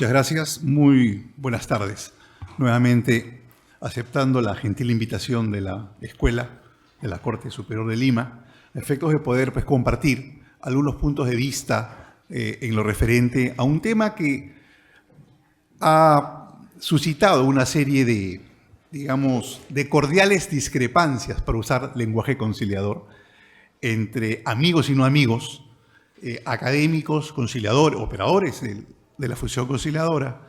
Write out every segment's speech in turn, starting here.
Muchas gracias. Muy buenas tardes. Nuevamente, aceptando la gentil invitación de la Escuela de la Corte Superior de Lima, a efectos de poder compartir algunos puntos de vista en lo referente a un tema que ha suscitado una serie de, digamos, de cordiales discrepancias, para usar lenguaje conciliador, entre amigos y no amigos, académicos, conciliadores, operadores de la función conciliadora,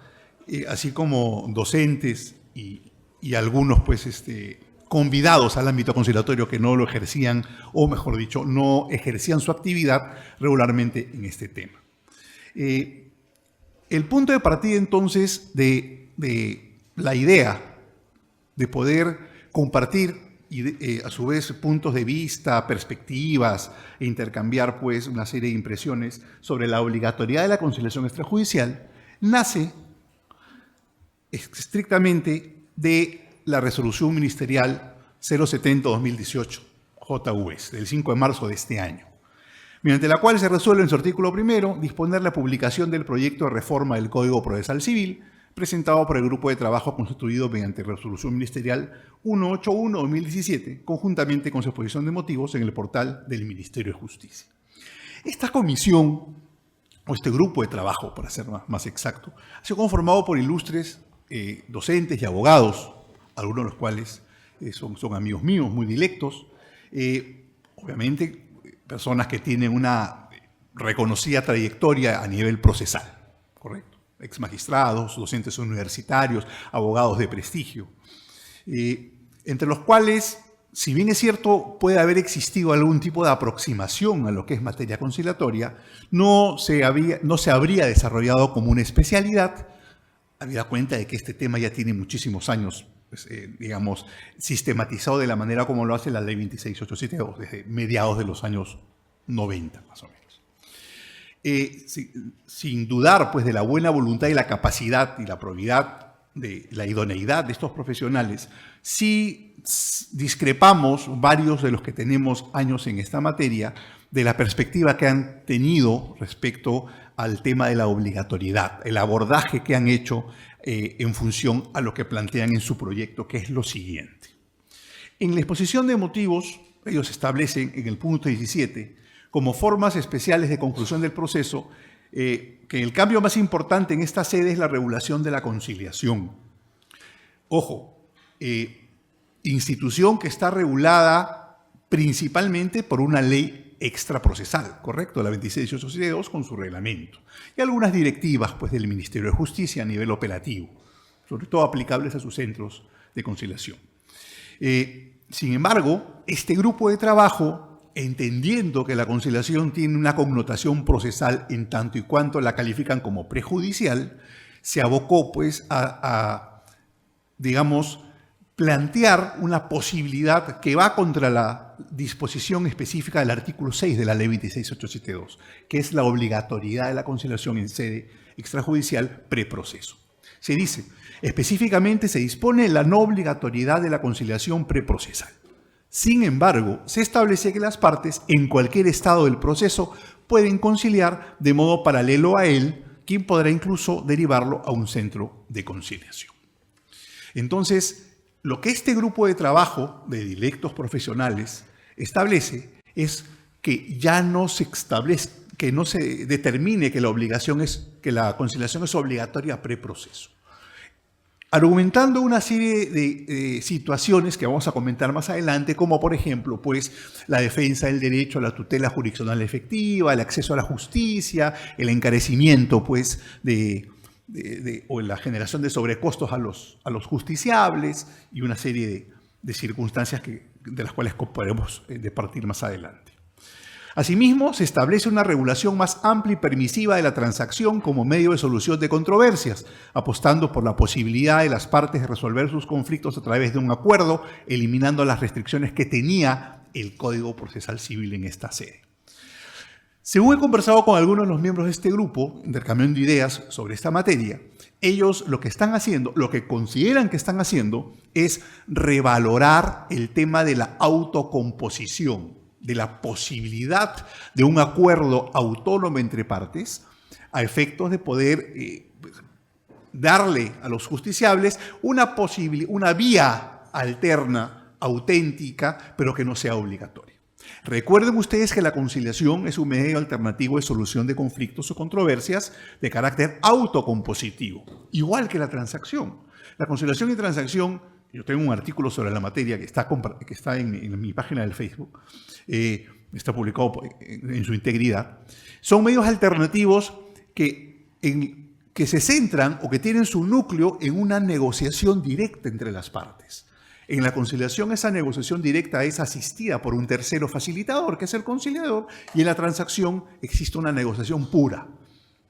así como docentes y algunos convidados al ámbito conciliatorio que no lo ejercían, o mejor dicho, no ejercían su actividad regularmente en este tema. El punto de partida entonces de la idea de poder compartir y a su vez puntos de vista, perspectivas e intercambiar pues una serie de impresiones sobre la obligatoriedad de la conciliación extrajudicial nace estrictamente de la resolución ministerial 070-2018 JUS del 5 de marzo de este año, mediante la cual se resuelve en su artículo primero disponer la publicación del proyecto de reforma del Código Procesal Civil presentado por el grupo de trabajo constituido mediante resolución ministerial 181-2017, conjuntamente con su exposición de motivos en el portal del Ministerio de Justicia. Esta comisión, o este grupo de trabajo, para ser más exacto, ha sido conformado por ilustres docentes y abogados, algunos de los cuales son amigos míos, muy dilectos, obviamente personas que tienen una reconocida trayectoria a nivel procesal, ¿correcto? Ex magistrados, docentes universitarios, abogados de prestigio, entre los cuales, si bien es cierto, puede haber existido algún tipo de aproximación a lo que es materia conciliatoria, no se habría desarrollado como una especialidad, habida cuenta de que este tema ya tiene muchísimos años, digamos, sistematizado de la manera como lo hace la Ley 26872, desde mediados de los años 90, más o menos. Sin dudar pues de la buena voluntad y la capacidad y la probidad de la idoneidad de estos profesionales, sí discrepamos varios de los que tenemos años en esta materia de la perspectiva que han tenido respecto al tema de la obligatoriedad, el abordaje que han hecho en función a lo que plantean en su proyecto, que es lo siguiente. En la exposición de motivos, ellos establecen en el punto 17 como formas especiales de conclusión del proceso, que el cambio más importante en esta sede es la regulación de la conciliación. Ojo, institución que está regulada principalmente por una ley extraprocesal, ¿correcto? La 26872 con su reglamento. Y algunas directivas pues, del Ministerio de Justicia a nivel operativo, sobre todo aplicables a sus centros de conciliación. Sin embargo, este grupo de trabajo, entendiendo que la conciliación tiene una connotación procesal en tanto y cuanto la califican como prejudicial, se abocó pues digamos, plantear una posibilidad que va contra la disposición específica del artículo 6 de la Ley 26872, que es la obligatoriedad de la conciliación en sede extrajudicial preproceso. Se dice, específicamente se dispone la no obligatoriedad de la conciliación preprocesal. Sin embargo, se establece que las partes, en cualquier estado del proceso, pueden conciliar de modo paralelo a él, quien podrá incluso derivarlo a un centro de conciliación. Entonces, lo que este grupo de trabajo de dilectos profesionales establece es que ya no se establece, que no se determine que la conciliación es obligatoria preproceso, argumentando una serie de situaciones que vamos a comentar más adelante, como por ejemplo, pues, la defensa del derecho a la tutela jurisdiccional efectiva, el acceso a la justicia, el encarecimiento, pues, o la generación de sobrecostos a los justiciables y una serie de circunstancias de las cuales podremos departir más adelante. Asimismo, se establece una regulación más amplia y permisiva de la transacción como medio de solución de controversias, apostando por la posibilidad de las partes de resolver sus conflictos a través de un acuerdo, eliminando las restricciones que tenía el Código Procesal Civil en esta sede. Según he conversado con algunos de los miembros de este grupo, intercambiando ideas sobre esta materia, ellos lo que están haciendo, lo que consideran que están haciendo, es revalorar el tema de la autocomposición, de la posibilidad de un acuerdo autónomo entre partes a efectos de poder darle a los justiciables una vía alterna, auténtica, pero que no sea obligatoria. Recuerden ustedes que la conciliación es un medio alternativo de solución de conflictos o controversias de carácter autocompositivo, igual que la transacción. La conciliación y transacción, yo tengo un artículo sobre la materia que está en mi página del Facebook, está publicado en su integridad, son medios alternativos que se centran o que tienen su núcleo en una negociación directa entre las partes. En la conciliación, esa negociación directa es asistida por un tercero facilitador, que es el conciliador, y en la transacción existe una negociación pura.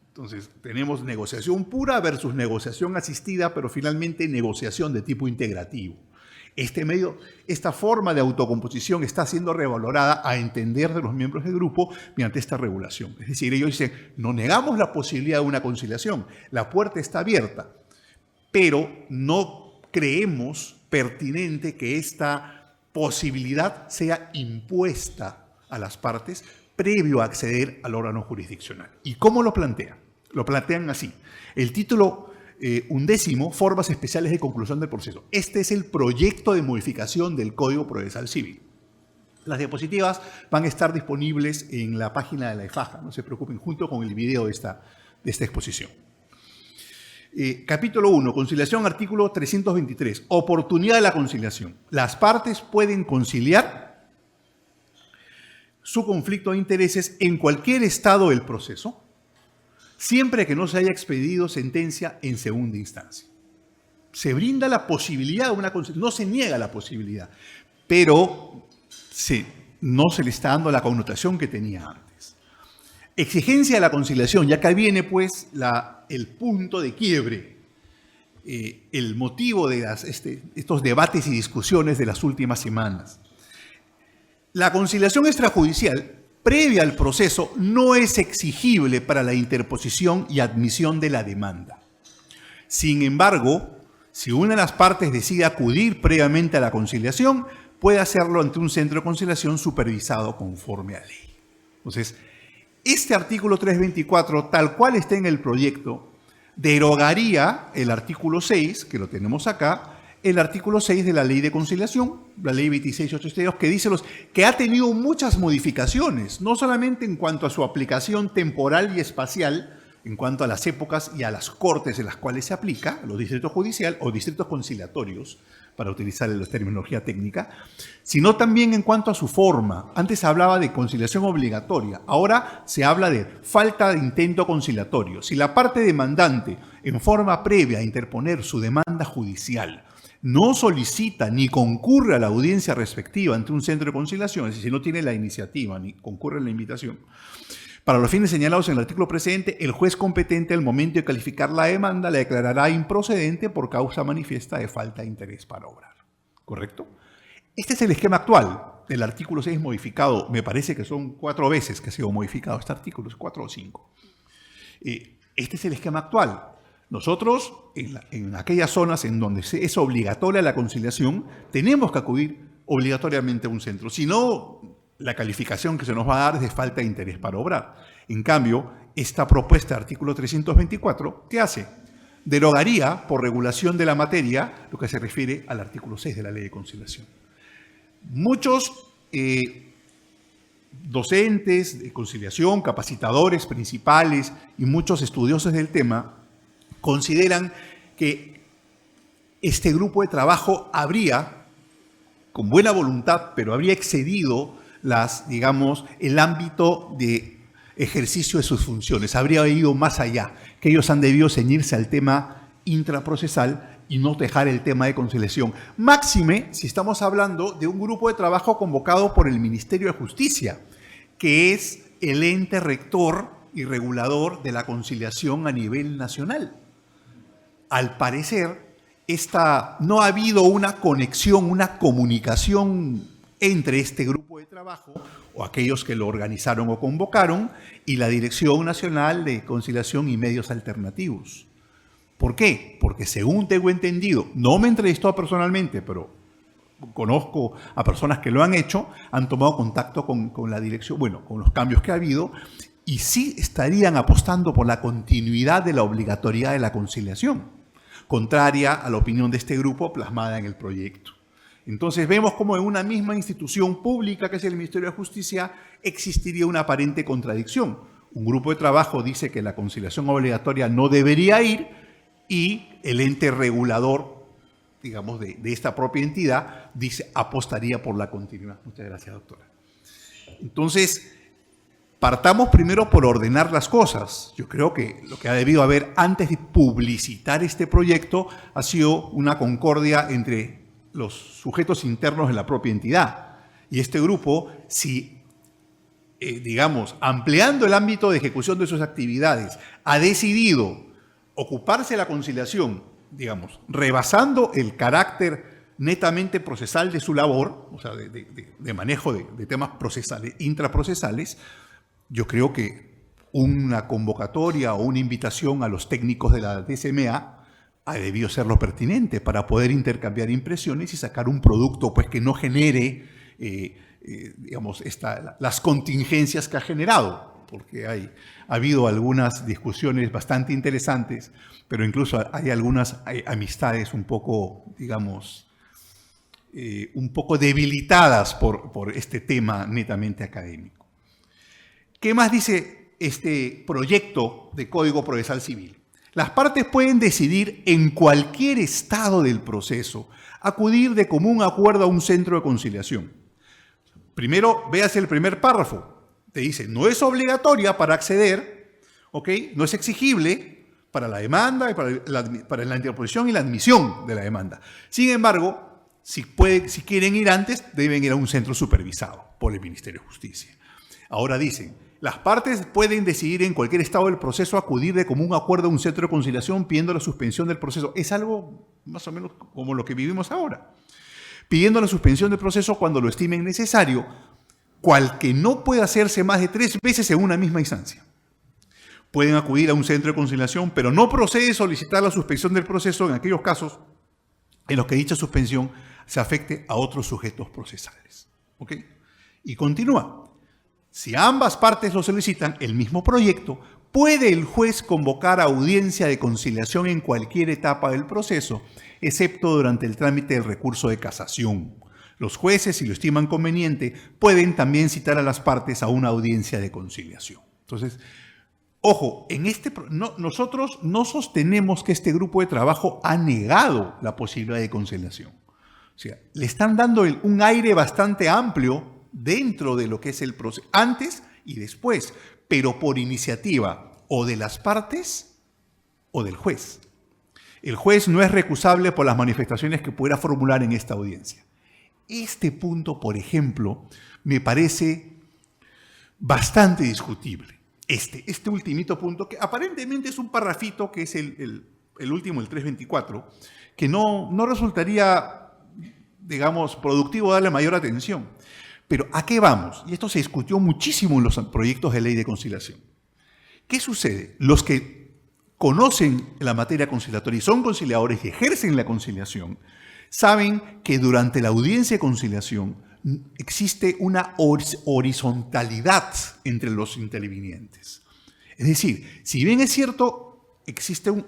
Entonces, tenemos negociación pura versus negociación asistida, pero finalmente negociación de tipo integrativo. Esta forma de autocomposición está siendo revalorada a entender de los miembros del grupo mediante esta regulación. Es decir, ellos dicen, no negamos la posibilidad de una conciliación, la puerta está abierta, pero no creemos pertinente que esta posibilidad sea impuesta a las partes previo a acceder al órgano jurisdiccional. ¿Y cómo lo plantean? Lo plantean así. El título 11, formas especiales de conclusión del proceso. Este es el proyecto de modificación del Código Procesal Civil. Las diapositivas van a estar disponibles en la página de la EFAJA, no se preocupen, junto con el video de esta exposición. Capítulo 1, conciliación, artículo 323, oportunidad de la conciliación. Las partes pueden conciliar su conflicto de intereses en cualquier estado del proceso, siempre que no se haya expedido sentencia en segunda instancia. Se brinda la posibilidad de una conciliación, no se niega la posibilidad, pero no se le está dando la connotación que tenía antes. Exigencia de la conciliación, ya que viene pues el punto de quiebre, el motivo de estos debates y discusiones de las últimas semanas. La conciliación extrajudicial, previa al proceso, no es exigible para la interposición y admisión de la demanda. Sin embargo, si una de las partes decide acudir previamente a la conciliación, puede hacerlo ante un centro de conciliación supervisado conforme a ley. Entonces, este artículo 324, tal cual está en el proyecto, derogaría el artículo 6, que lo tenemos acá, el artículo 6 de la Ley de Conciliación, la Ley 26.872, que dice que ha tenido muchas modificaciones, no solamente en cuanto a su aplicación temporal y espacial, en cuanto a las épocas y a las cortes en las cuales se aplica, los distritos judiciales o distritos conciliatorios, para utilizar la terminología técnica, sino también en cuanto a su forma. Antes se hablaba de conciliación obligatoria, ahora se habla de falta de intento conciliatorio. Si la parte demandante, en forma previa a interponer su demanda judicial, no solicita ni concurre a la audiencia respectiva ante un centro de conciliación, es decir, no tiene la iniciativa ni concurre a la invitación, para los fines señalados en el artículo precedente, el juez competente al momento de calificar la demanda la declarará improcedente por causa manifiesta de falta de interés para obrar. ¿Correcto? Este es el esquema actual del artículo 6 modificado. Me parece que son 4 veces que ha sido modificado este artículo, 4 o 5. Este es el esquema actual. Nosotros, en aquellas zonas en donde es obligatoria la conciliación, tenemos que acudir obligatoriamente a un centro. Si no, la calificación que se nos va a dar es de falta de interés para obrar. En cambio, esta propuesta de artículo 324, ¿qué hace? Derogaría por regulación de la materia lo que se refiere al artículo 6 de la Ley de Conciliación. Muchos docentes de conciliación, capacitadores principales y muchos estudiosos del tema consideran que este grupo de trabajo habría, con buena voluntad, pero habría excedido el ámbito de ejercicio de sus funciones, habría ido más allá, que ellos han debido ceñirse al tema intraprocesal y no dejar el tema de conciliación. Máxime, si estamos hablando de un grupo de trabajo convocado por el Ministerio de Justicia, que es el ente rector y regulador de la conciliación a nivel nacional. Al parecer, no ha habido una conexión, una comunicación entre este grupo de trabajo o aquellos que lo organizaron o convocaron y la Dirección Nacional de Conciliación y Medios Alternativos. ¿Por qué? Porque según tengo entendido, no me he entrevistado personalmente, pero conozco a personas que lo han hecho, han tomado contacto con la dirección, con los cambios que ha habido, y sí estarían apostando por la continuidad de la obligatoriedad de la conciliación. contraria a la opinión de este grupo plasmada en el proyecto. Entonces vemos cómo en una misma institución pública, que es el Ministerio de Justicia, existiría una aparente contradicción. Un grupo de trabajo dice que la conciliación obligatoria no debería ir y el ente regulador, digamos, de esta propia entidad, dice apostaría por la continuidad. Muchas gracias, doctora. Entonces, partamos primero por ordenar las cosas. Yo creo que lo que ha debido haber antes de publicitar este proyecto ha sido una concordia entre los sujetos internos de la propia entidad. Y este grupo, si, digamos, ampliando el ámbito de ejecución de sus actividades, ha decidido ocuparse de la conciliación, digamos, rebasando el carácter netamente procesal de su labor, o sea, de manejo de temas procesales, intraprocesales, yo creo que una convocatoria o una invitación a los técnicos de la DCMA ha debido ser lo pertinente para poder intercambiar impresiones y sacar un producto pues, que no genere digamos, las contingencias que ha generado, porque ha habido algunas discusiones bastante interesantes, pero incluso hay algunas amistades un poco, digamos, un poco debilitadas por este tema netamente académico. ¿Qué más dice este proyecto de Código Procesal Civil? Las partes pueden decidir en cualquier estado del proceso acudir de común acuerdo a un centro de conciliación. Primero, véase el primer párrafo. Te dice, no es obligatoria para acceder, ¿ok? No es exigible para la demanda, y para la interposición y la admisión de la demanda. Sin embargo, si quieren ir antes, deben ir a un centro supervisado por el Ministerio de Justicia. Ahora dicen, las partes pueden decidir en cualquier estado del proceso acudir de común acuerdo a un centro de conciliación pidiendo la suspensión del proceso. Es algo más o menos como lo que vivimos ahora. Pidiendo la suspensión del proceso cuando lo estimen necesario, cual que no puede hacerse más de 3 veces en una misma instancia. Pueden acudir a un centro de conciliación, pero no procede solicitar la suspensión del proceso en aquellos casos en los que dicha suspensión se afecte a otros sujetos procesales. ¿Ok? Y continúa. Si ambas partes lo solicitan, el mismo proyecto, puede el juez convocar audiencia de conciliación en cualquier etapa del proceso, excepto durante el trámite del recurso de casación. Los jueces, si lo estiman conveniente, pueden también citar a las partes a una audiencia de conciliación. Entonces, ojo, nosotros no sostenemos que este grupo de trabajo ha negado la posibilidad de conciliación. O sea, le están dando un aire bastante amplio dentro de lo que es el proceso, antes y después, pero por iniciativa o de las partes o del juez. El juez no es recusable por las manifestaciones que pudiera formular en esta audiencia. Este punto, por ejemplo, me parece bastante discutible. Este ultimito punto, que aparentemente es un parrafito, que es el último, el 324, que no resultaría, digamos, productivo darle mayor atención. Pero ¿a qué vamos? Y esto se discutió muchísimo en los proyectos de ley de conciliación. ¿Qué sucede? Los que conocen la materia conciliatoria y son conciliadores y ejercen la conciliación, saben que durante la audiencia de conciliación existe una horizontalidad entre los intervinientes. Es decir, si bien es cierto,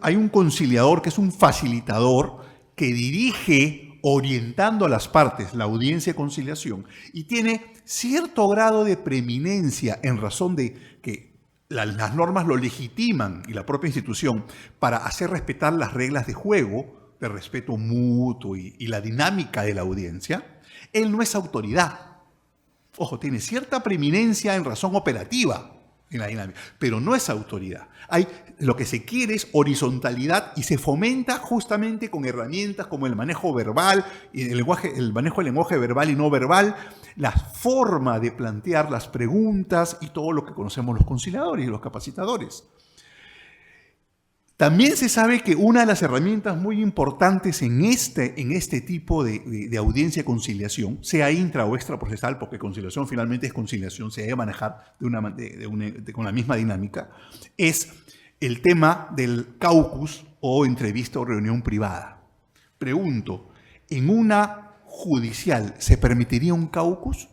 hay un conciliador que es un facilitador que dirige orientando a las partes la audiencia de conciliación y tiene cierto grado de preeminencia en razón de que las normas lo legitiman y la propia institución para hacer respetar las reglas de juego, de respeto mutuo y la dinámica de la audiencia, él no es autoridad. Ojo, tiene cierta preeminencia en razón operativa en la dinámica, pero no es autoridad. Lo que se quiere es horizontalidad y se fomenta justamente con herramientas como el manejo verbal, y el manejo del lenguaje verbal y no verbal, la forma de plantear las preguntas y todo lo que conocemos los conciliadores y los capacitadores. También se sabe que una de las herramientas muy importantes en este tipo de audiencia de conciliación, sea intra o extraprocesal, porque conciliación finalmente es conciliación, se debe manejar con la misma dinámica, es el tema del caucus o entrevista o reunión privada. Pregunto, ¿en una judicial se permitiría un caucus?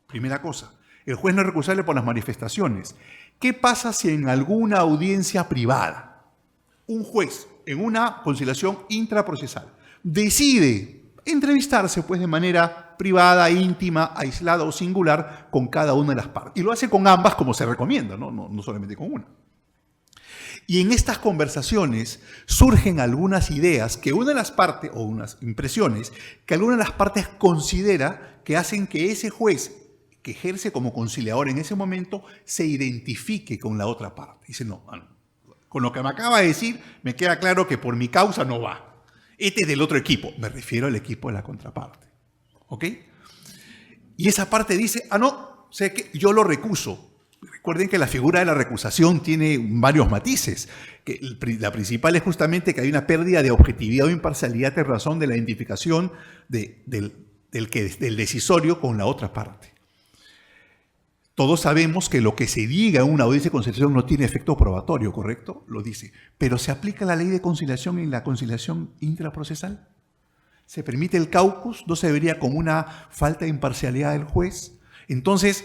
Primera cosa, el juez no es recusable por las manifestaciones. ¿Qué pasa si en alguna audiencia privada un juez en una conciliación intraprocesal, decide entrevistarse pues de manera privada, íntima, aislada o singular con cada una de las partes. Y lo hace con ambas como se recomienda, no solamente con una. Y en estas conversaciones surgen algunas ideas que una de las partes, o unas impresiones, que alguna de las partes considera que hacen que ese juez que ejerce como conciliador en ese momento se identifique con la otra parte. Dice, no, con lo que me acaba de decir, me queda claro que por mi causa no va. Este es del otro equipo. Me refiero al equipo de la contraparte. ¿Ok? Y esa parte dice, no, sé que yo lo recuso. Recuerden que la figura de la recusación tiene varios matices. Que la principal es justamente que hay una pérdida de objetividad o imparcialidad en razón de la identificación del decisorio con la otra parte. Todos sabemos que lo que se diga en una audiencia de conciliación no tiene efecto probatorio, ¿correcto? Lo dice. Pero ¿se aplica la ley de conciliación en la conciliación intraprocesal? ¿Se permite el caucus? ¿No se vería como una falta de imparcialidad del juez? Entonces,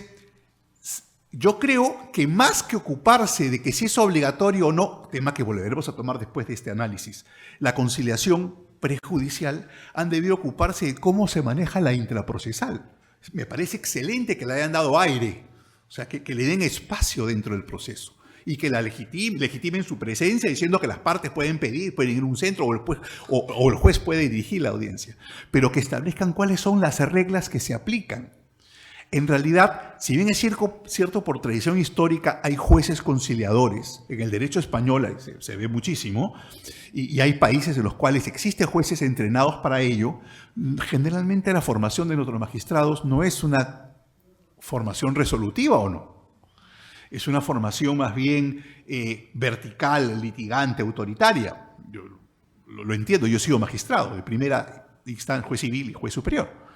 yo creo que más que ocuparse de que si es obligatorio o no, tema que volveremos a tomar después de este análisis, la conciliación prejudicial, han debido ocuparse de cómo se maneja la intraprocesal. Me parece excelente que le hayan dado aire, o sea, que le den espacio dentro del proceso y que la legitimen su presencia diciendo que las partes pueden pedir, pueden ir a un centro o el juez puede dirigir la audiencia, pero que establezcan cuáles son las reglas que se aplican. En realidad, si bien es cierto por tradición histórica, hay jueces conciliadores. En el derecho español se ve muchísimo y hay países en los cuales existen jueces entrenados para ello. Generalmente la formación de nuestros magistrados no es una formación resolutiva o no. Es una formación más bien vertical, litigante, autoritaria. Yo lo entiendo, yo he sido magistrado de primera instancia, juez civil y juez superior.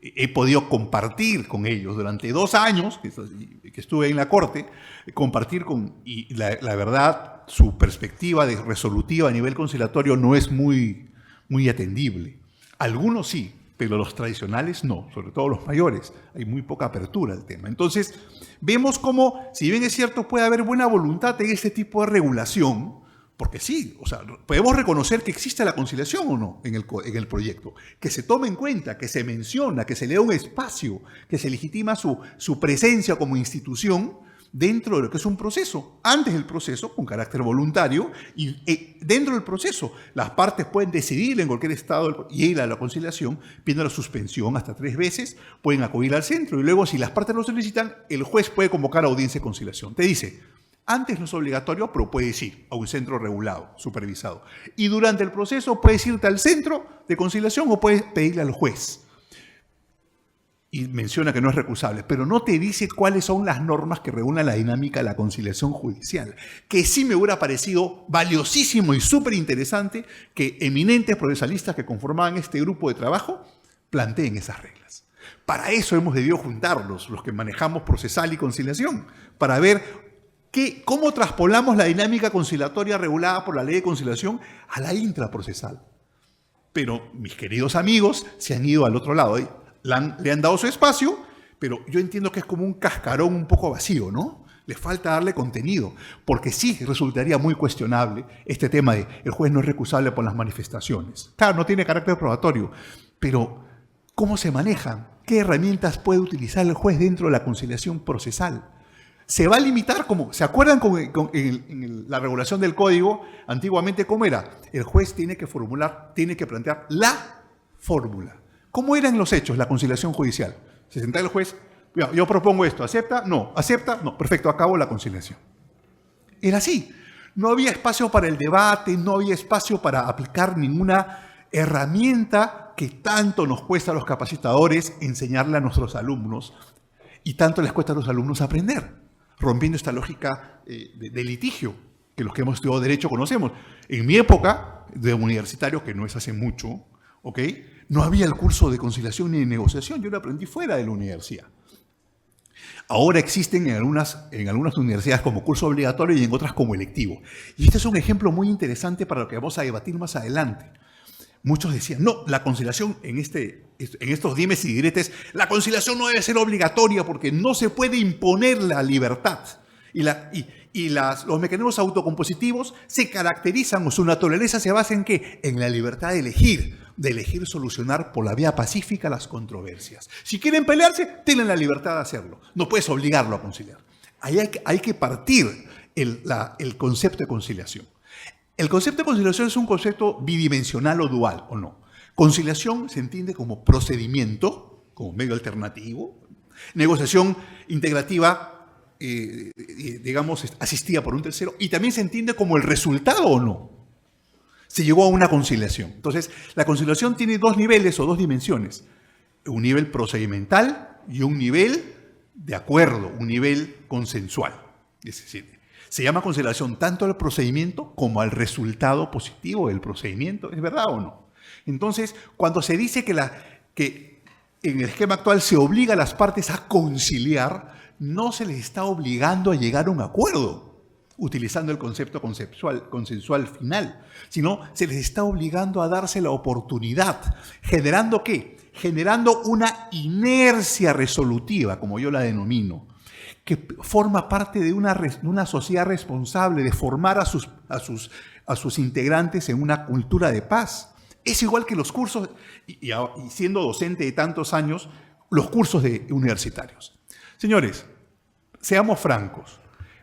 He podido compartir con ellos durante 2 años que estuve en la corte, y la verdad, su perspectiva de resolutiva a nivel conciliatorio no es muy atendible. Algunos sí, pero los tradicionales no, sobre todo los mayores. Hay muy poca apertura al tema. Entonces, vemos cómo, si bien es cierto, puede haber buena voluntad en este tipo de regulación, porque sí, o sea, podemos reconocer que existe la conciliación o no en el proyecto, que se tome en cuenta, que se menciona, que se le da un espacio, que se legitima su presencia como institución dentro de lo que es un proceso. Antes del proceso, con carácter voluntario, y dentro del proceso, las partes pueden decidir en cualquier estado y ir a la conciliación, pidiendo la suspensión hasta 3 veces, pueden acudir al centro y luego, si las partes lo solicitan, el juez puede convocar a audiencia de conciliación. Te dice, antes no es obligatorio, pero puedes ir a un centro regulado, supervisado. Y durante el proceso puedes irte al centro de conciliación o puedes pedirle al juez. Y menciona que no es recusable, pero no te dice cuáles son las normas que regulan la dinámica de la conciliación judicial, que sí me hubiera parecido valiosísimo y súper interesante que eminentes procesalistas que conformaban este grupo de trabajo planteen esas reglas. Para eso hemos debido juntarlos, los que manejamos procesal y conciliación, para ver cómo traspolamos la dinámica conciliatoria regulada por la ley de conciliación a la intraprocesal. Pero mis queridos amigos se han ido al otro lado. Le han dado su espacio, pero yo entiendo que es como un cascarón un poco vacío, ¿no? Le falta darle contenido, porque sí resultaría muy cuestionable este tema de el juez no es recusable por las manifestaciones. Claro, no tiene carácter probatorio, pero ¿cómo se manejan? ¿Qué herramientas puede utilizar el juez dentro de la conciliación procesal? Se va a limitar, como ¿se acuerdan en la regulación del código? Antiguamente, ¿cómo era? El juez tiene que plantear la fórmula. ¿Cómo eran los hechos, la conciliación judicial? Se sentaba el juez, yo propongo esto, ¿acepta? No. ¿Acepta? No. Perfecto, acabo la conciliación. Era así. No había espacio para el debate, no había espacio para aplicar ninguna herramienta que tanto nos cuesta a los capacitadores enseñarle a nuestros alumnos y tanto les cuesta a los alumnos aprender, rompiendo esta lógica de litigio que los que hemos estudiado Derecho conocemos. En mi época de universitario, que no es hace mucho, ¿ok?, no había el curso de conciliación ni de negociación, yo lo aprendí fuera de la universidad. Ahora existen en algunas universidades como curso obligatorio y en otras como electivo. Y este es un ejemplo muy interesante para lo que vamos a debatir más adelante. Muchos decían, no, la conciliación en estos dimes y diretes, la conciliación no debe ser obligatoria porque no se puede imponer la libertad. Los mecanismos autocompositivos se caracterizan, o su naturaleza se basa en ¿qué? En la libertad de elegir solucionar por la vía pacífica las controversias. Si quieren pelearse, tienen la libertad de hacerlo. No puedes obligarlo a conciliar. Ahí hay que partir el concepto de conciliación. El concepto de conciliación es un concepto bidimensional o dual, ¿o no? Conciliación se entiende como procedimiento, como medio alternativo. Negociación integrativa, digamos, asistida por un tercero. Y también se entiende como el resultado, ¿o no? Se llegó a una conciliación. Entonces, la conciliación tiene dos niveles o dos dimensiones. Un nivel procedimental y un nivel de acuerdo, un nivel consensual. Es decir, se llama conciliación tanto al procedimiento como al resultado positivo del procedimiento. ¿Es verdad o no? Entonces, cuando se dice que en el esquema actual se obliga a las partes a conciliar, no se les está obligando a llegar a un acuerdo, utilizando el concepto consensual final, sino se les está obligando a darse la oportunidad. ¿Generando qué? Generando una inercia resolutiva, como yo la denomino, que forma parte de una sociedad responsable de formar a sus integrantes en una cultura de paz. Es igual que los cursos, y siendo docente de tantos años, los cursos universitarios. Señores, seamos francos.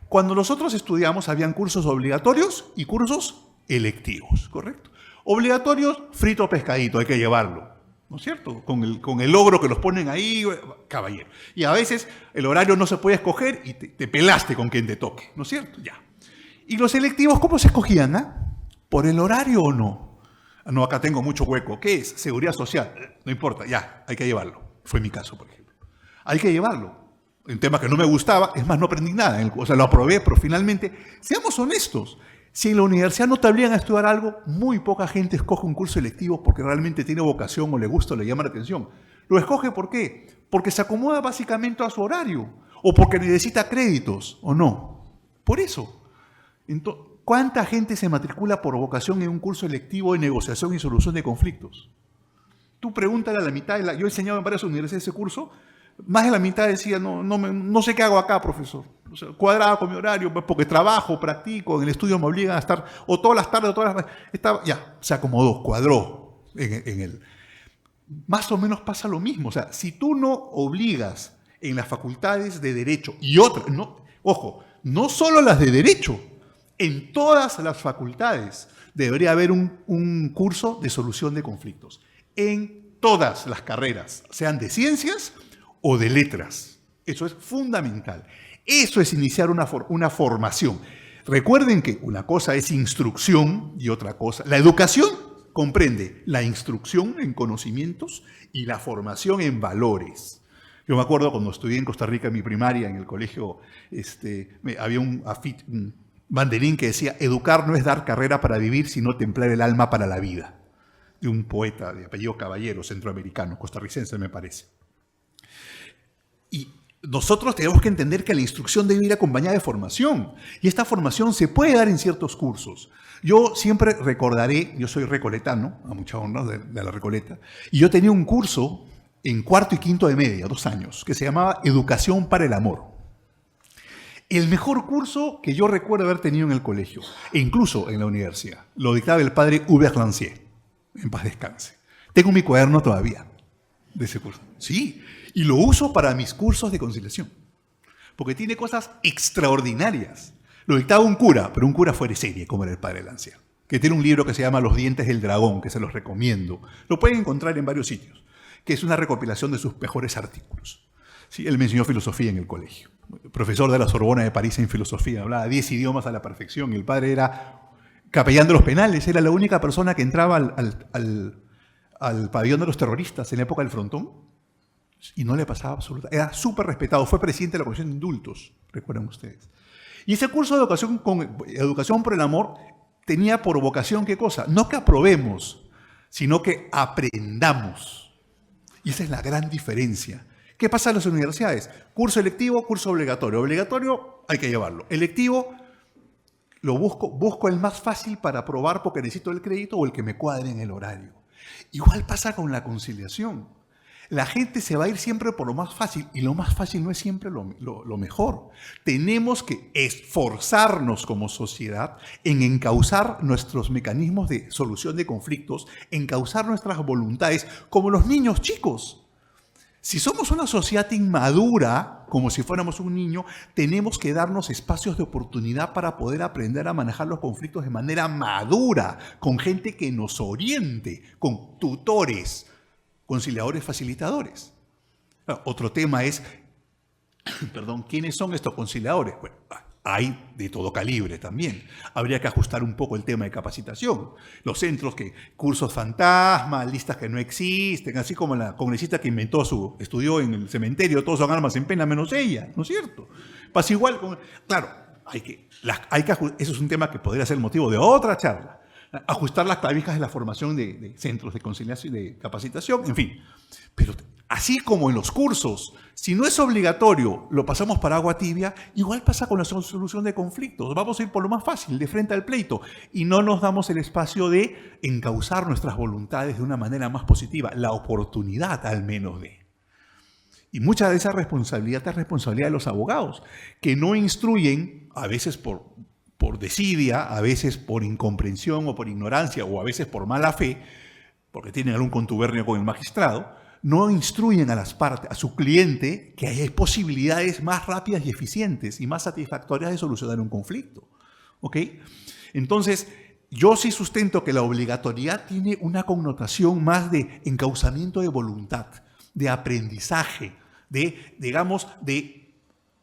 Cuando nosotros estudiamos, habían cursos obligatorios y cursos electivos, ¿correcto? Obligatorios, frito pescadito, hay que llevarlo. ¿No es cierto? Con el logro que los ponen ahí, caballero. Y a veces el horario no se puede escoger y te pelaste con quien te toque, ¿no es cierto? Ya. ¿Y los selectivos cómo se escogían? ¿Por el horario o no? No, acá tengo mucho hueco. ¿Qué es? Seguridad social. No importa, ya, hay que llevarlo. Fue mi caso, por ejemplo. Hay que llevarlo. Un tema que no me gustaba, es más, no aprendí nada. O sea, lo aprobé, pero finalmente, seamos honestos. Si en la universidad no te obligan a estudiar algo, muy poca gente escoge un curso electivo porque realmente tiene vocación o le gusta o le llama la atención. ¿Lo escoge por qué? Porque se acomoda básicamente a su horario o porque necesita créditos o no. Por eso. Entonces, ¿cuánta gente se matricula por vocación en un curso electivo de negociación y solución de conflictos? Tú pregúntale a la mitad, yo he enseñado en varias universidades ese curso, más de la mitad decía, no sé qué hago acá, profesor. O sea, cuadrado con mi horario, porque trabajo, practico, en el estudio me obligan a estar, o todas las tardes, o todas las... ya, se acomodó, cuadró en él. Más o menos pasa lo mismo. O sea, si tú no obligas en las facultades de Derecho y otras, ojo, no solo las de Derecho, en todas las facultades debería haber un curso de solución de conflictos. En todas las carreras, sean de ciencias o de letras. Eso es fundamental. Eso es iniciar una formación. Recuerden que una cosa es instrucción y otra cosa... La educación comprende la instrucción en conocimientos y la formación en valores. Yo me acuerdo cuando estudié en Costa Rica en mi primaria, en el colegio, había un banderín que decía: educar no es dar carrera para vivir, sino templar el alma para la vida. De un poeta de apellido Caballero, centroamericano, costarricense me parece. Y nosotros tenemos que entender que la instrucción debe ir acompañada de formación. Y esta formación se puede dar en ciertos cursos. Yo siempre recordaré, yo soy recoletano, a mucha honra de la Recoleta, y yo tenía un curso en cuarto y quinto de media, 2 años, que se llamaba Educación para el Amor. El mejor curso que yo recuerdo haber tenido en el colegio, e incluso en la universidad, lo dictaba el padre Hubert Lancier, en paz descanse. Tengo mi cuaderno todavía de ese curso. Sí, y lo uso para mis cursos de conciliación, porque tiene cosas extraordinarias. Lo dictaba un cura, pero un cura fuera de serie, como era el padre Lancier, que tiene un libro que se llama Los dientes del dragón, que se los recomiendo. Lo pueden encontrar en varios sitios, que es una recopilación de sus mejores artículos. Sí, él me enseñó filosofía en el colegio. Profesor de la Sorbona de París en filosofía, hablaba 10 idiomas a la perfección. Y el padre era capellán de los penales, era la única persona que entraba al pabellón de los terroristas en la época del Frontón y no le pasaba absolutamente. Era súper respetado, fue presidente de la Comisión de Indultos, recuerdan ustedes. Y ese curso de educación por el amor tenía por vocación, ¿qué cosa? No que aprobemos, sino que aprendamos. Y esa es la gran diferencia. ¿Qué pasa en las universidades? Curso electivo, curso obligatorio. Obligatorio hay que llevarlo. Electivo lo busco el más fácil para aprobar porque necesito el crédito o el que me cuadre en el horario. Igual pasa con la conciliación. La gente se va a ir siempre por lo más fácil y lo más fácil no es siempre lo mejor. Tenemos que esforzarnos como sociedad en encauzar nuestros mecanismos de solución de conflictos, encauzar nuestras voluntades como los niños chicos. Si somos una sociedad inmadura, como si fuéramos un niño, tenemos que darnos espacios de oportunidad para poder aprender a manejar los conflictos de manera madura, con gente que nos oriente, con tutores, conciliadores facilitadores. Otro tema es, ¿quiénes son estos conciliadores? Bueno, hay de todo calibre también. Habría que ajustar un poco el tema de capacitación. Los centros cursos fantasma, listas que no existen, así como la congresista que estudió en el cementerio, todos son almas en pena menos ella, ¿no es cierto? Pasa igual con... Claro, eso es un tema que podría ser motivo de otra charla. Ajustar las clavijas de la formación de centros de conciliación y de capacitación, en fin. Pero así como en los cursos, si no es obligatorio, lo pasamos para agua tibia, igual pasa con la solución de conflictos. Vamos a ir por lo más fácil, de frente al pleito, y no nos damos el espacio de encauzar nuestras voluntades de una manera más positiva, la oportunidad al menos de. Y mucha de esa responsabilidad es responsabilidad de los abogados, que no instruyen, a veces por desidia, a veces por incomprensión o por ignorancia, o a veces por mala fe, porque tienen algún contubernio con el magistrado, no instruyen a las partes, a su cliente, que hay posibilidades más rápidas y eficientes y más satisfactorias de solucionar un conflicto. ¿Ok? Entonces, yo sí sustento que la obligatoriedad tiene una connotación más de encauzamiento de voluntad, de aprendizaje, de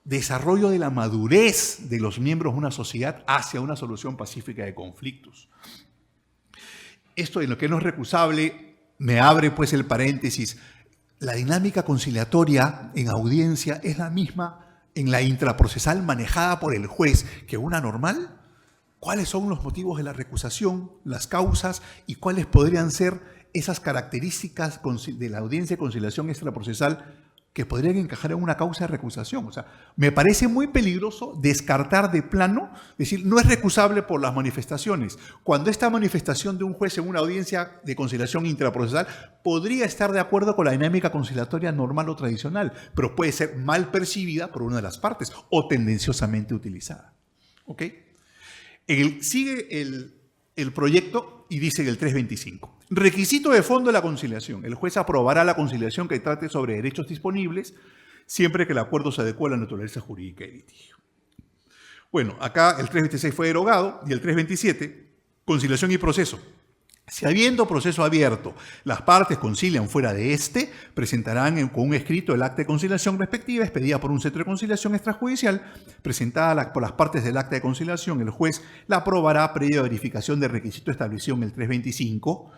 desarrollo de la madurez de los miembros de una sociedad hacia una solución pacífica de conflictos. Esto en lo que no es recusable me abre pues el paréntesis. La dinámica conciliatoria en audiencia es la misma en la intraprocesal manejada por el juez que una normal. ¿Cuáles son los motivos de la recusación, las causas y cuáles podrían ser esas características de la audiencia de conciliación extraprocesal que podrían encajar en una causa de recusación? O sea, me parece muy peligroso descartar de plano, decir, no es recusable por las manifestaciones, cuando esta manifestación de un juez en una audiencia de conciliación intraprocesal podría estar de acuerdo con la dinámica conciliatoria normal o tradicional, pero puede ser mal percibida por una de las partes o tendenciosamente utilizada. ¿Ok? Sigue el proyecto y dice en el 325. Requisito de fondo de la conciliación. El juez aprobará la conciliación que trate sobre derechos disponibles siempre que el acuerdo se adecue a la naturaleza jurídica del litigio. Bueno, acá el 326 fue derogado y el 327, conciliación y proceso. Si habiendo proceso abierto, las partes concilian fuera de este, presentarán con un escrito el acta de conciliación respectiva, expedida por un centro de conciliación extrajudicial, presentada por las partes del acta de conciliación. El juez la aprobará previa verificación del requisito establecido en el 325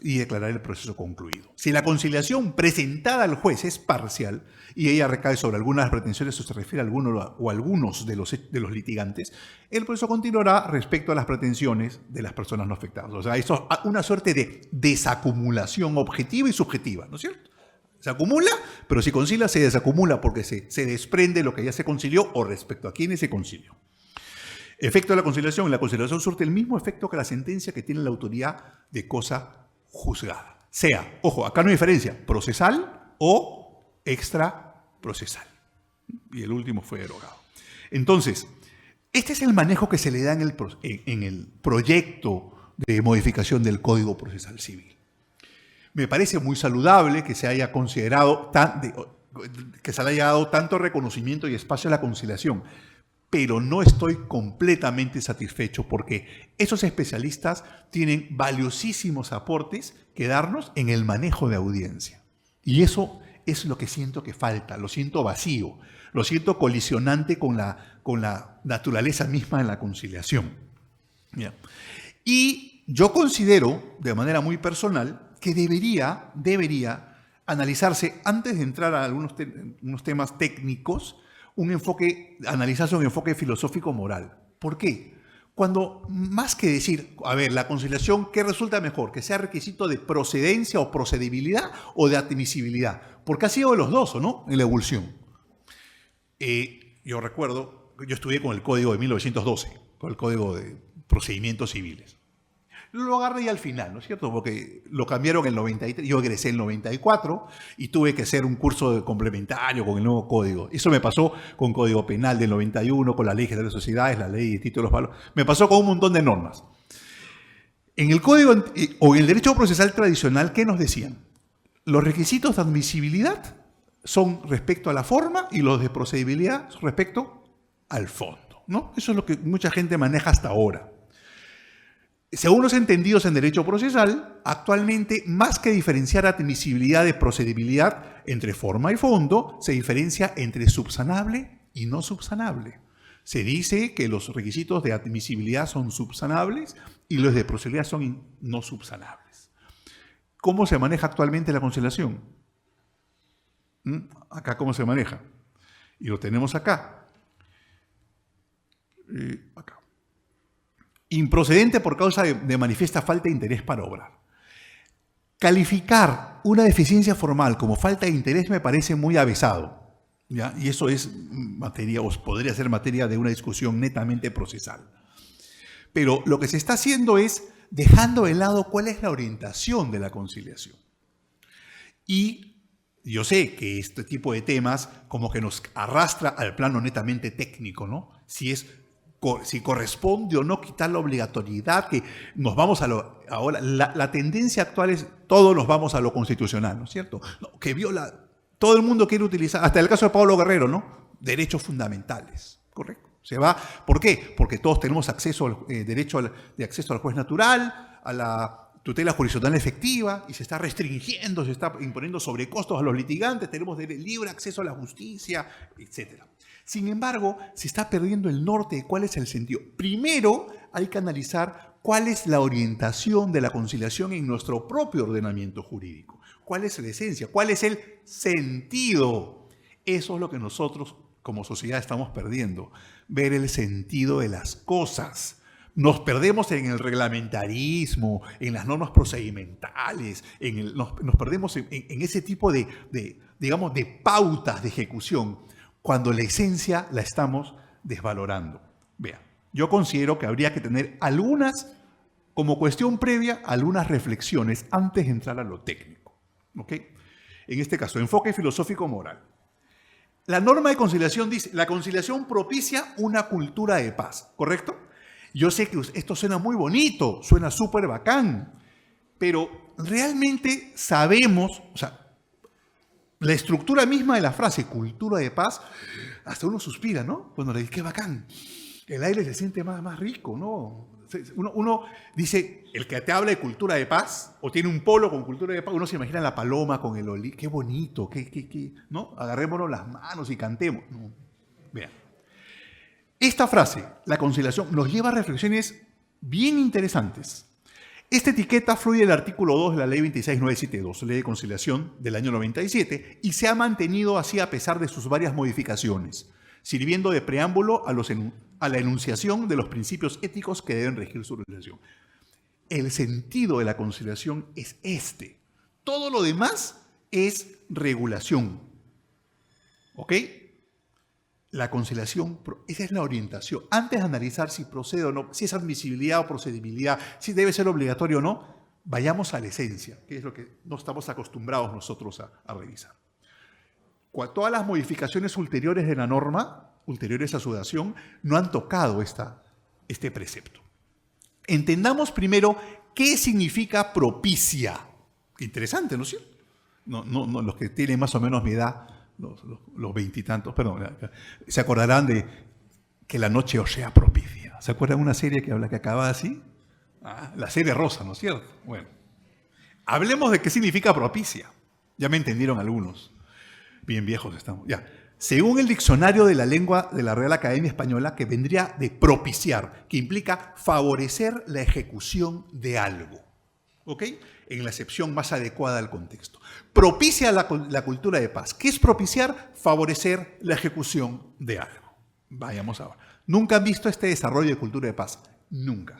y declarar el proceso concluido. Si la conciliación presentada al juez es parcial y ella recae sobre algunas pretensiones o se refiere a alguno o algunos de los litigantes, el proceso continuará respecto a las pretensiones de las personas no afectadas. O sea, eso es una suerte de desacumulación objetiva y subjetiva, ¿no es cierto? Se acumula, pero si concilia se desacumula porque se desprende lo que ya se concilió o respecto a quienes se concilió. Efecto de la conciliación. La conciliación surte el mismo efecto que la sentencia que tiene la autoridad de cosa juzgada. Sea, ojo, acá no hay diferencia, procesal o extraprocesal. Y el último fue derogado. Entonces, este es el manejo que se le da en el proyecto de modificación del Código Procesal Civil. Me parece muy saludable que se haya considerado, que se le haya dado tanto reconocimiento y espacio a la conciliación, pero no estoy completamente satisfecho porque esos especialistas tienen valiosísimos aportes que darnos en el manejo de audiencia. Y eso es lo que siento que falta, lo siento vacío, lo siento colisionante con la naturaleza misma de la conciliación. Bien. Y yo considero, de manera muy personal, que debería analizarse, antes de entrar a unos temas técnicos, analizarse un enfoque filosófico-moral. ¿Por qué? Cuando más que decir, a ver, la conciliación, ¿qué resulta mejor? ¿Que sea requisito de procedencia o procedibilidad o de admisibilidad? Porque ha sido de los dos, ¿o no? En la evolución. Yo recuerdo, yo estudié con el Código de 1912, con el Código de Procedimientos Civiles. Lo agarré al final, ¿no es cierto? Porque lo cambiaron en el 93, yo egresé en el 94 y tuve que hacer un curso de complementario con el nuevo código. Eso me pasó con Código Penal del 91, con la Ley General de Sociedades, la Ley de Títulos de Valor. Me pasó con un montón de normas. En el código o en el derecho procesal tradicional, ¿qué nos decían? Los requisitos de admisibilidad son respecto a la forma y los de procedibilidad son respecto al fondo, ¿no? Eso es lo que mucha gente maneja hasta ahora. Según los entendidos en derecho procesal, actualmente, más que diferenciar admisibilidad de procedibilidad entre forma y fondo, se diferencia entre subsanable y no subsanable. Se dice que los requisitos de admisibilidad son subsanables y los de procedibilidad son no subsanables. ¿Cómo se maneja actualmente la conciliación? Acá, ¿cómo se maneja? Y lo tenemos acá. Acá. Improcedente por causa de manifiesta falta de interés para obrar. Calificar una deficiencia formal como falta de interés me parece muy avesado, ¿ya? Y eso es materia, o podría ser materia de una discusión netamente procesal. Pero lo que se está haciendo es dejando de lado cuál es la orientación de la conciliación. Y yo sé que este tipo de temas como que nos arrastra al plano netamente técnico, ¿no? Si corresponde o no quitar la obligatoriedad, que nos vamos a lo... Ahora, la tendencia actual es todos nos vamos a lo constitucional, ¿no es cierto? No, que viola... Todo el mundo quiere utilizar, hasta el caso de Pablo Guerrero, ¿no? Derechos fundamentales, ¿correcto? Se va, ¿por qué? Porque todos tenemos acceso derecho de acceso al juez natural, a la tutela jurisdiccional efectiva, y se está restringiendo, se está imponiendo sobrecostos a los litigantes, tenemos libre acceso a la justicia, etcétera. Sin embargo, se está perdiendo el norte de cuál es el sentido. Primero, hay que analizar cuál es la orientación de la conciliación en nuestro propio ordenamiento jurídico. ¿Cuál es la esencia? ¿Cuál es el sentido? Eso es lo que nosotros como sociedad estamos perdiendo. Ver el sentido de las cosas. Nos perdemos en el reglamentarismo, en las normas procedimentales, nos perdemos en ese tipo digamos, de pautas de ejecución, cuando la esencia la estamos desvalorando. Vean, yo considero que habría que tener como cuestión previa, algunas reflexiones antes de entrar a lo técnico. ¿Ok? En este caso, enfoque filosófico moral. La norma de conciliación dice, la conciliación propicia una cultura de paz, ¿correcto? Yo sé que esto suena muy bonito, suena súper bacán, pero realmente sabemos, o sea, la estructura misma de la frase, cultura de paz, hasta uno suspira, ¿no? Cuando le dice, qué bacán, el aire se siente más rico, ¿no? Uno dice, el que te habla de cultura de paz, o tiene un polo con cultura de paz, uno se imagina la paloma con el olivo, qué bonito, ¿no? Agarrémonos las manos y cantemos. No. Vean, esta frase, la conciliación, nos lleva a reflexiones bien interesantes. Esta etiqueta fluye del artículo 2 de la Ley 26972, Ley de Conciliación del año 97, y se ha mantenido así a pesar de sus varias modificaciones, sirviendo de preámbulo a la enunciación de los principios éticos que deben regir su realización. El sentido de la conciliación es este. Todo lo demás es regulación. ¿Ok? La conciliación, esa es la orientación. Antes de analizar si procede o no, si es admisibilidad o procedibilidad, si debe ser obligatorio o no, vayamos a la esencia, que es lo que no estamos acostumbrados nosotros a revisar. Todas las modificaciones ulteriores de la norma, ulteriores a su dación, no han tocado este precepto. Entendamos primero qué significa propicia. Interesante, ¿no es cierto? No, los que tienen más o menos mi edad, los veintitantos, perdón, se acordarán de que la noche os sea propicia. ¿Se acuerdan de una serie que acaba así? La serie rosa, ¿no es cierto? Bueno, hablemos de qué significa propicia. Ya me entendieron algunos. Bien viejos estamos. Ya. Según el diccionario de la lengua de la Real Academia Española, que vendría de propiciar, que implica favorecer la ejecución de algo. ¿Ok? En la acepción más adecuada al contexto. Propicia la cultura de paz. ¿Qué es propiciar? Favorecer la ejecución de algo. Vayamos ahora. ¿Nunca han visto este desarrollo de cultura de paz? Nunca.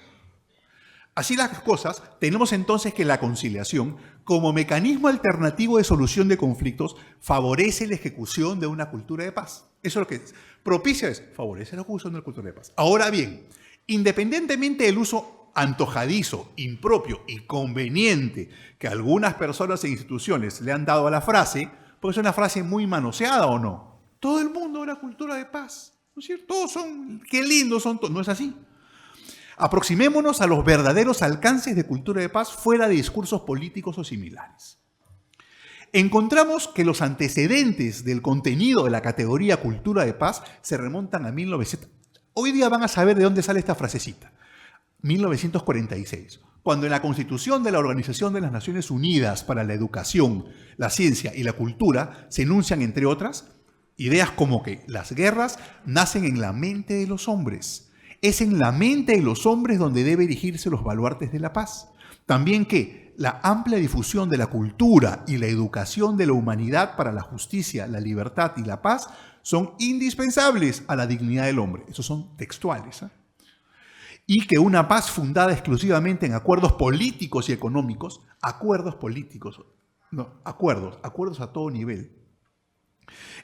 Así las cosas, tenemos entonces que la conciliación, como mecanismo alternativo de solución de conflictos, favorece la ejecución de una cultura de paz. Eso es lo que es. Propicia es, favorece la ejecución de una cultura de paz. Ahora bien, independientemente del uso antojadizo, impropio y conveniente que algunas personas e instituciones le han dado a la frase, porque es una frase muy manoseada o no. Todo el mundo era cultura de paz, ¿no es cierto? Todos son, qué lindos son todos, no es así. Aproximémonos a los verdaderos alcances de cultura de paz fuera de discursos políticos o similares. Encontramos que los antecedentes del contenido de la categoría cultura de paz se remontan a 1900. Hoy día van a saber de dónde sale esta frasecita. 1946, cuando en la Constitución de la Organización de las Naciones Unidas para la Educación, la Ciencia y la Cultura se enuncian, entre otras, ideas como que las guerras nacen en la mente de los hombres. Es en la mente de los hombres donde deben erigirse los baluartes de la paz. También que la amplia difusión de la cultura y la educación de la humanidad para la justicia, la libertad y la paz son indispensables a la dignidad del hombre. Esos son textuales. Y que una paz fundada exclusivamente en acuerdos políticos y económicos, acuerdos a todo nivel,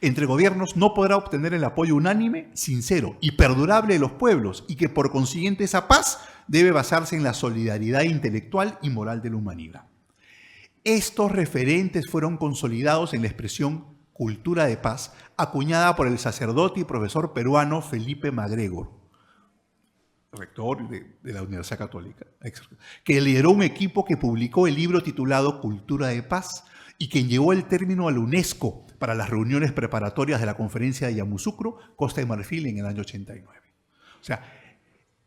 entre gobiernos no podrá obtener el apoyo unánime, sincero y perdurable de los pueblos, y que por consiguiente esa paz debe basarse en la solidaridad intelectual y moral de la humanidad. Estos referentes fueron consolidados en la expresión cultura de paz, acuñada por el sacerdote y profesor peruano Felipe MacGregor, rector de la Universidad Católica, que lideró un equipo que publicó el libro titulado Cultura de Paz y quien llevó el término a la UNESCO para las reuniones preparatorias de la conferencia de Yamoussoukro, Costa de Marfil, en el año 89. O sea,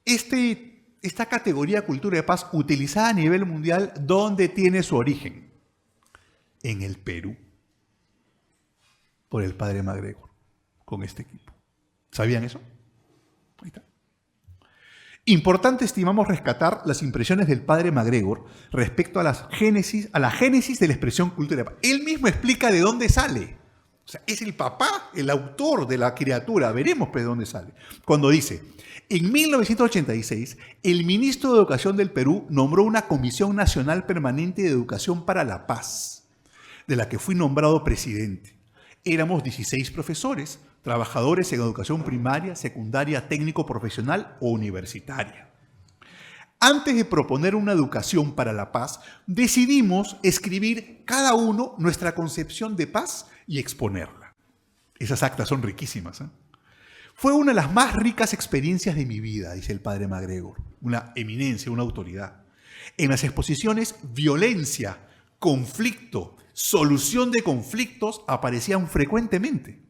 esta categoría cultura de paz utilizada a nivel mundial, ¿dónde tiene su origen? En el Perú, por el padre MacGregor, con este equipo. ¿Sabían eso? Ahí está. Importante estimamos rescatar las impresiones del padre MacGregor respecto a la génesis de la expresión cultura de paz. Él mismo explica de dónde sale. O sea, es el papá, el autor de la criatura. Veremos pues de dónde sale. Cuando dice, en 1986, el ministro de Educación del Perú nombró una Comisión Nacional Permanente de Educación para la Paz, de la que fui nombrado presidente. Éramos 16 profesores, trabajadores en educación primaria, secundaria, técnico profesional o universitaria. Antes de proponer una educación para la paz, decidimos escribir cada uno nuestra concepción de paz y exponerla. Esas actas son riquísimas. Fue una de las más ricas experiencias de mi vida, dice el padre MacGregor, una eminencia, una autoridad. En las exposiciones, violencia, conflicto, solución de conflictos aparecían frecuentemente.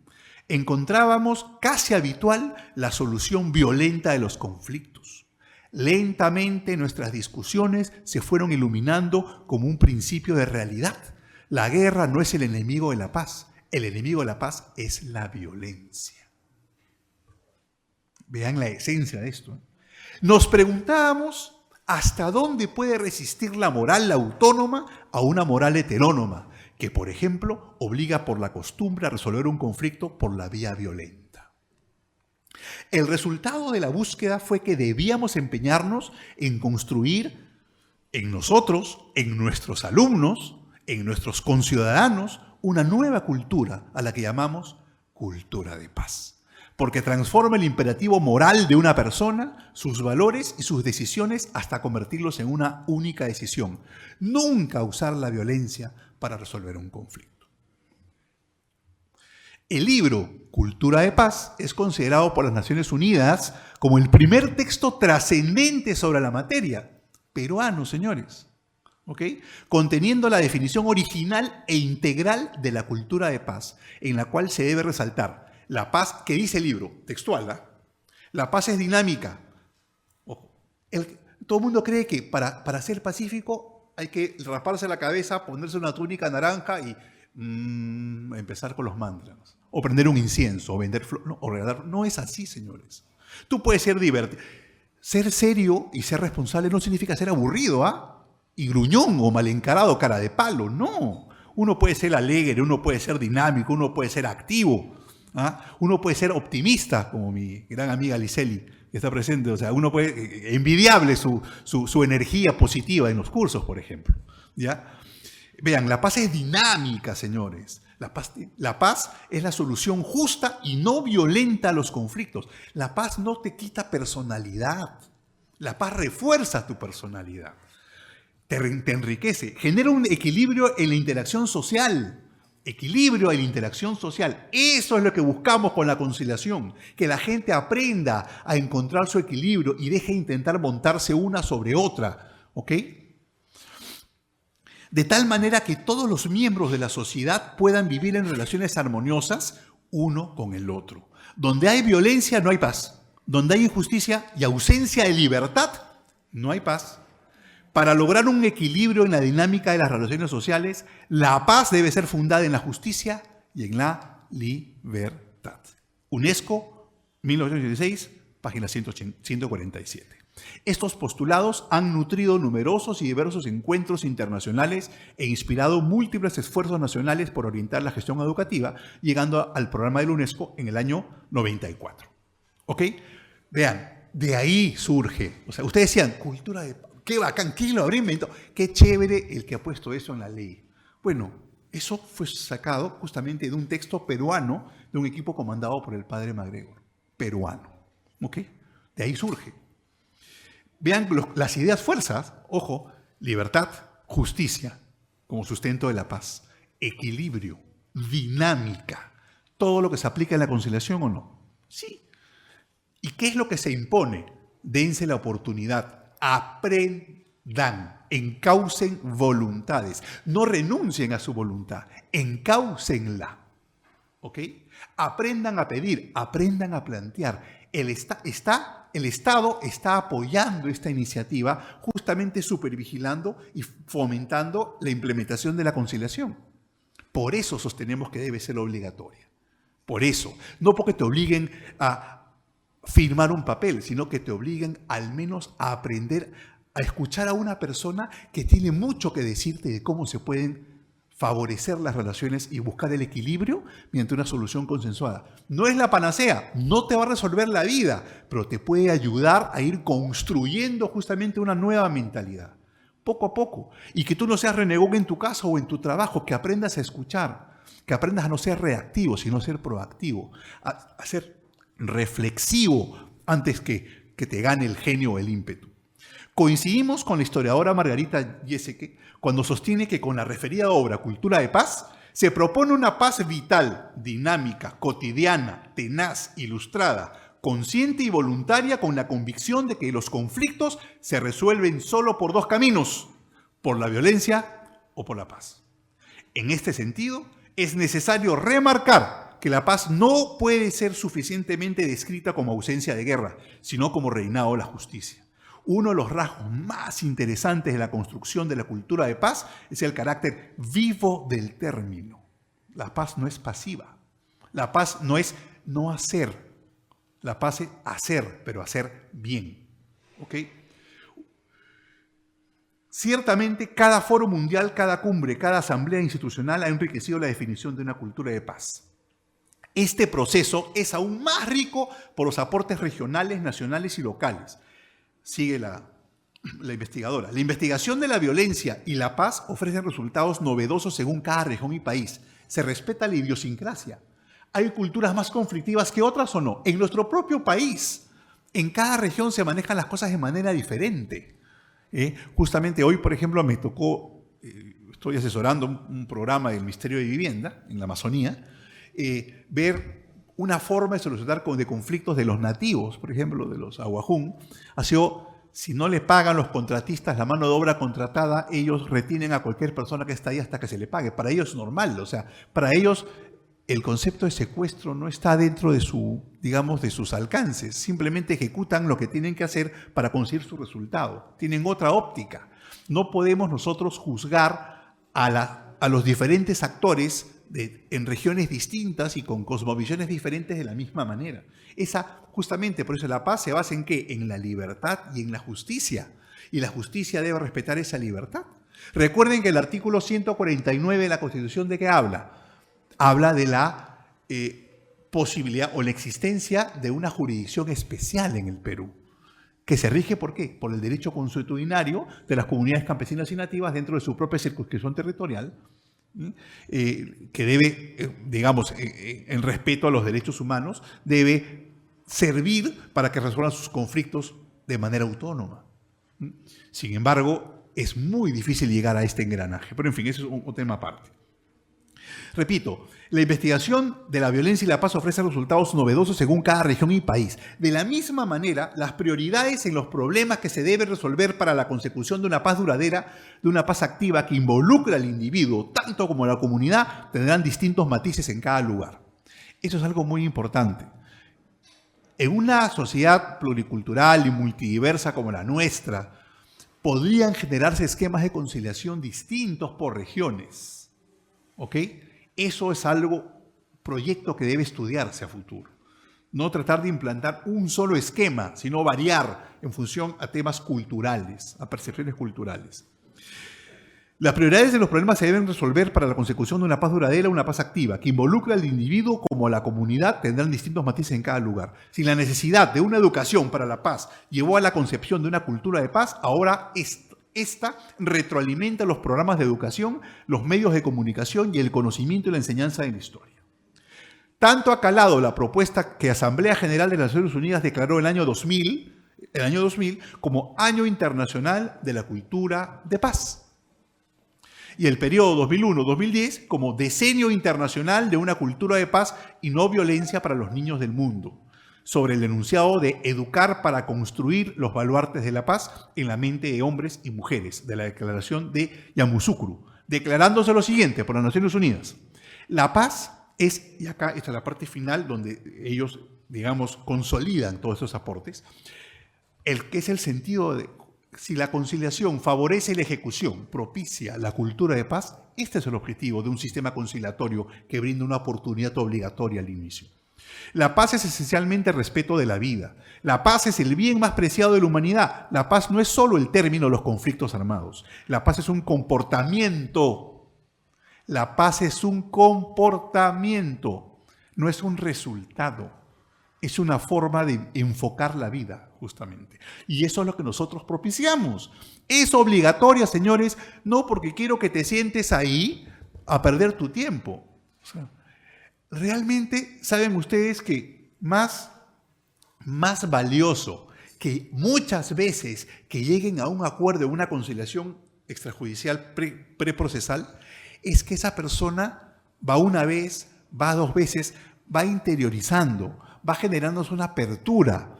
Encontrábamos casi habitual la solución violenta de los conflictos. Lentamente nuestras discusiones se fueron iluminando como un principio de realidad. La guerra no es el enemigo de la paz. El enemigo de la paz es la violencia. Vean la esencia de esto. Nos preguntábamos hasta dónde puede resistir la moral autónoma a una moral heterónoma, que, por ejemplo, obliga por la costumbre a resolver un conflicto por la vía violenta. El resultado de la búsqueda fue que debíamos empeñarnos en construir en nosotros, en nuestros alumnos, en nuestros conciudadanos, una nueva cultura a la que llamamos cultura de paz. Porque transforma el imperativo moral de una persona, sus valores y sus decisiones hasta convertirlos en una única decisión. Nunca usar la violencia para resolver un conflicto. El libro Cultura de Paz es considerado por las Naciones Unidas como el primer texto trascendente sobre la materia, peruano, señores, ¿ok? Conteniendo la definición original e integral de la cultura de paz, en la cual se debe resaltar la paz, que dice el libro, textual, ¿verdad? La paz es dinámica. Ojo, todo el mundo cree que para ser pacífico hay que rasparse la cabeza, ponerse una túnica naranja y empezar con los mantras. O prender un incienso, o vender flores, o regalar. No es así, señores. Tú puedes ser divertido. Ser serio y ser responsable no significa ser aburrido, ¿ah? Y gruñón o mal encarado, cara de palo. No. Uno puede ser alegre, uno puede ser dinámico, uno puede ser activo. ¿Ah? Uno puede ser optimista, como mi gran amiga Liseli, que está presente. O sea, uno puede, envidiable su energía positiva en los cursos, por ejemplo. ¿Ya? Vean, la paz es dinámica, señores. La paz es la solución justa y no violenta a los conflictos. La paz no te quita personalidad. La paz refuerza tu personalidad, te enriquece, genera un equilibrio en la interacción social. Equilibrio en la interacción social. Eso es lo que buscamos con la conciliación. Que la gente aprenda a encontrar su equilibrio y deje de intentar montarse una sobre otra. ¿Ok? De tal manera que todos los miembros de la sociedad puedan vivir en relaciones armoniosas uno con el otro. Donde hay violencia no hay paz. Donde hay injusticia y ausencia de libertad no hay paz. Para lograr un equilibrio en la dinámica de las relaciones sociales, la paz debe ser fundada en la justicia y en la libertad. UNESCO, 1986, página 147. Estos postulados han nutrido numerosos y diversos encuentros internacionales e inspirado múltiples esfuerzos nacionales por orientar la gestión educativa, llegando al programa de la UNESCO en el año 94. ¿Ok? Vean, de ahí surge. O sea, ustedes decían, cultura de paz. Qué bacán, ¿quién lo habría inventado? Qué chévere el que ha puesto eso en la ley. Bueno, eso fue sacado justamente de un texto peruano de un equipo comandado por el padre MacGregor. Peruano. ¿Ok? De ahí surge. Vean las ideas fuerzas, ojo, libertad, justicia como sustento de la paz, equilibrio, dinámica, todo lo que se aplica en la conciliación o no. Sí. ¿Y qué es lo que se impone? Dense la oportunidad. Aprendan, encaucen voluntades, no renuncien a su voluntad, encáucenla, ¿ok? Aprendan a pedir, aprendan a plantear. El Estado está apoyando esta iniciativa, justamente supervigilando y fomentando la implementación de la conciliación. Por eso sostenemos que debe ser obligatoria. Por eso, no porque te obliguen a firmar un papel, sino que te obliguen al menos a aprender a escuchar a una persona que tiene mucho que decirte de cómo se pueden favorecer las relaciones y buscar el equilibrio mediante una solución consensuada. No es la panacea, no te va a resolver la vida, pero te puede ayudar a ir construyendo justamente una nueva mentalidad, poco a poco. Y que tú no seas renegón en tu casa o en tu trabajo, que aprendas a escuchar, que aprendas a no ser reactivo, sino a ser proactivo, a ser reflexivo antes que te gane el genio o el ímpetu. Coincidimos con la historiadora Margarita Giesecke cuando sostiene que con la referida obra Cultura de Paz se propone una paz vital, dinámica, cotidiana, tenaz, ilustrada, consciente y voluntaria, con la convicción de que los conflictos se resuelven solo por dos caminos, por la violencia o por la paz. En este sentido, es necesario remarcar que la paz no puede ser suficientemente descrita como ausencia de guerra, sino como reinado de la justicia. Uno de los rasgos más interesantes de la construcción de la cultura de paz es el carácter vivo del término. La paz no es pasiva. La paz no es no hacer. La paz es hacer, pero hacer bien. ¿Ok? Ciertamente, cada foro mundial, cada cumbre, cada asamblea institucional ha enriquecido la definición de una cultura de paz. Este proceso es aún más rico por los aportes regionales, nacionales y locales. Sigue la investigadora. La investigación de la violencia y la paz ofrecen resultados novedosos según cada región y país. Se respeta la idiosincrasia. ¿Hay culturas más conflictivas que otras o no? En nuestro propio país, en cada región se manejan las cosas de manera diferente. Justamente hoy, por ejemplo, me tocó, estoy asesorando un programa del Ministerio de Vivienda en la Amazonía, ver una forma de solucionar de conflictos de los nativos, por ejemplo, de los aguajún, ha sido, si no le pagan los contratistas la mano de obra contratada, ellos retienen a cualquier persona que está ahí hasta que se le pague. Para ellos es normal, o sea, para ellos el concepto de secuestro no está dentro de de sus alcances. Simplemente ejecutan lo que tienen que hacer para conseguir su resultado. Tienen otra óptica. No podemos nosotros juzgar a los diferentes actores en regiones distintas y con cosmovisiones diferentes de la misma manera. Justamente por eso la paz se basa en ¿qué? En la libertad y en la justicia. Y la justicia debe respetar esa libertad. Recuerden que el artículo 149 de la Constitución, ¿de qué habla? Habla de la posibilidad o la existencia de una jurisdicción especial en el Perú, que se rige ¿por qué? Por el derecho consuetudinario de las comunidades campesinas y nativas dentro de su propia circunscripción territorial, que debe, en respeto a los derechos humanos, debe servir para que resuelvan sus conflictos de manera autónoma. Sin embargo, es muy difícil llegar a este engranaje. Pero en fin, eso es un tema aparte. Repito, la investigación de la violencia y la paz ofrece resultados novedosos según cada región y país. De la misma manera, las prioridades en los problemas que se deben resolver para la consecución de una paz duradera, de una paz activa que involucra al individuo, tanto como a la comunidad, tendrán distintos matices en cada lugar. Eso es algo muy importante. En una sociedad pluricultural y multidiversa como la nuestra, podrían generarse esquemas de conciliación distintos por regiones. ¿Ok? Eso es proyecto que debe estudiarse a futuro. No tratar de implantar un solo esquema, sino variar en función a temas culturales, a percepciones culturales. Las prioridades de los problemas se deben resolver para la consecución de una paz duradera, una paz activa, que involucra al individuo como a la comunidad, tendrán distintos matices en cada lugar. Si la necesidad de una educación para la paz llevó a la concepción de una cultura de paz, ahora esta retroalimenta los programas de educación, los medios de comunicación y el conocimiento y la enseñanza de la historia. Tanto ha calado la propuesta que Asamblea General de las Naciones Unidas declaró el año 2000 como Año Internacional de la Cultura de Paz. Y el periodo 2001-2010 como Decenio Internacional de una Cultura de Paz y No Violencia para los Niños del Mundo, sobre el enunciado de educar para construir los baluartes de la paz en la mente de hombres y mujeres, de la declaración de Yamoussoukro, declarándose lo siguiente por las Naciones Unidas. La paz es, y acá está la parte final donde ellos, digamos, consolidan todos esos aportes, que es el sentido de, si la conciliación favorece la ejecución, propicia la cultura de paz, este es el objetivo de un sistema conciliatorio que brinda una oportunidad obligatoria al inicio. La paz es esencialmente el respeto de la vida. La paz es el bien más preciado de la humanidad. La paz no es solo el término de los conflictos armados. La paz es un comportamiento. La paz es un comportamiento, no es un resultado. Es una forma de enfocar la vida, justamente. Y eso es lo que nosotros propiciamos. Es obligatoria, señores, no porque quiero que te sientes ahí a perder tu tiempo. O sea, realmente, ¿saben ustedes que más valioso que muchas veces que lleguen a un acuerdo, una conciliación extrajudicial preprocesal, es que esa persona va una vez, va dos veces, va interiorizando, va generándose una apertura,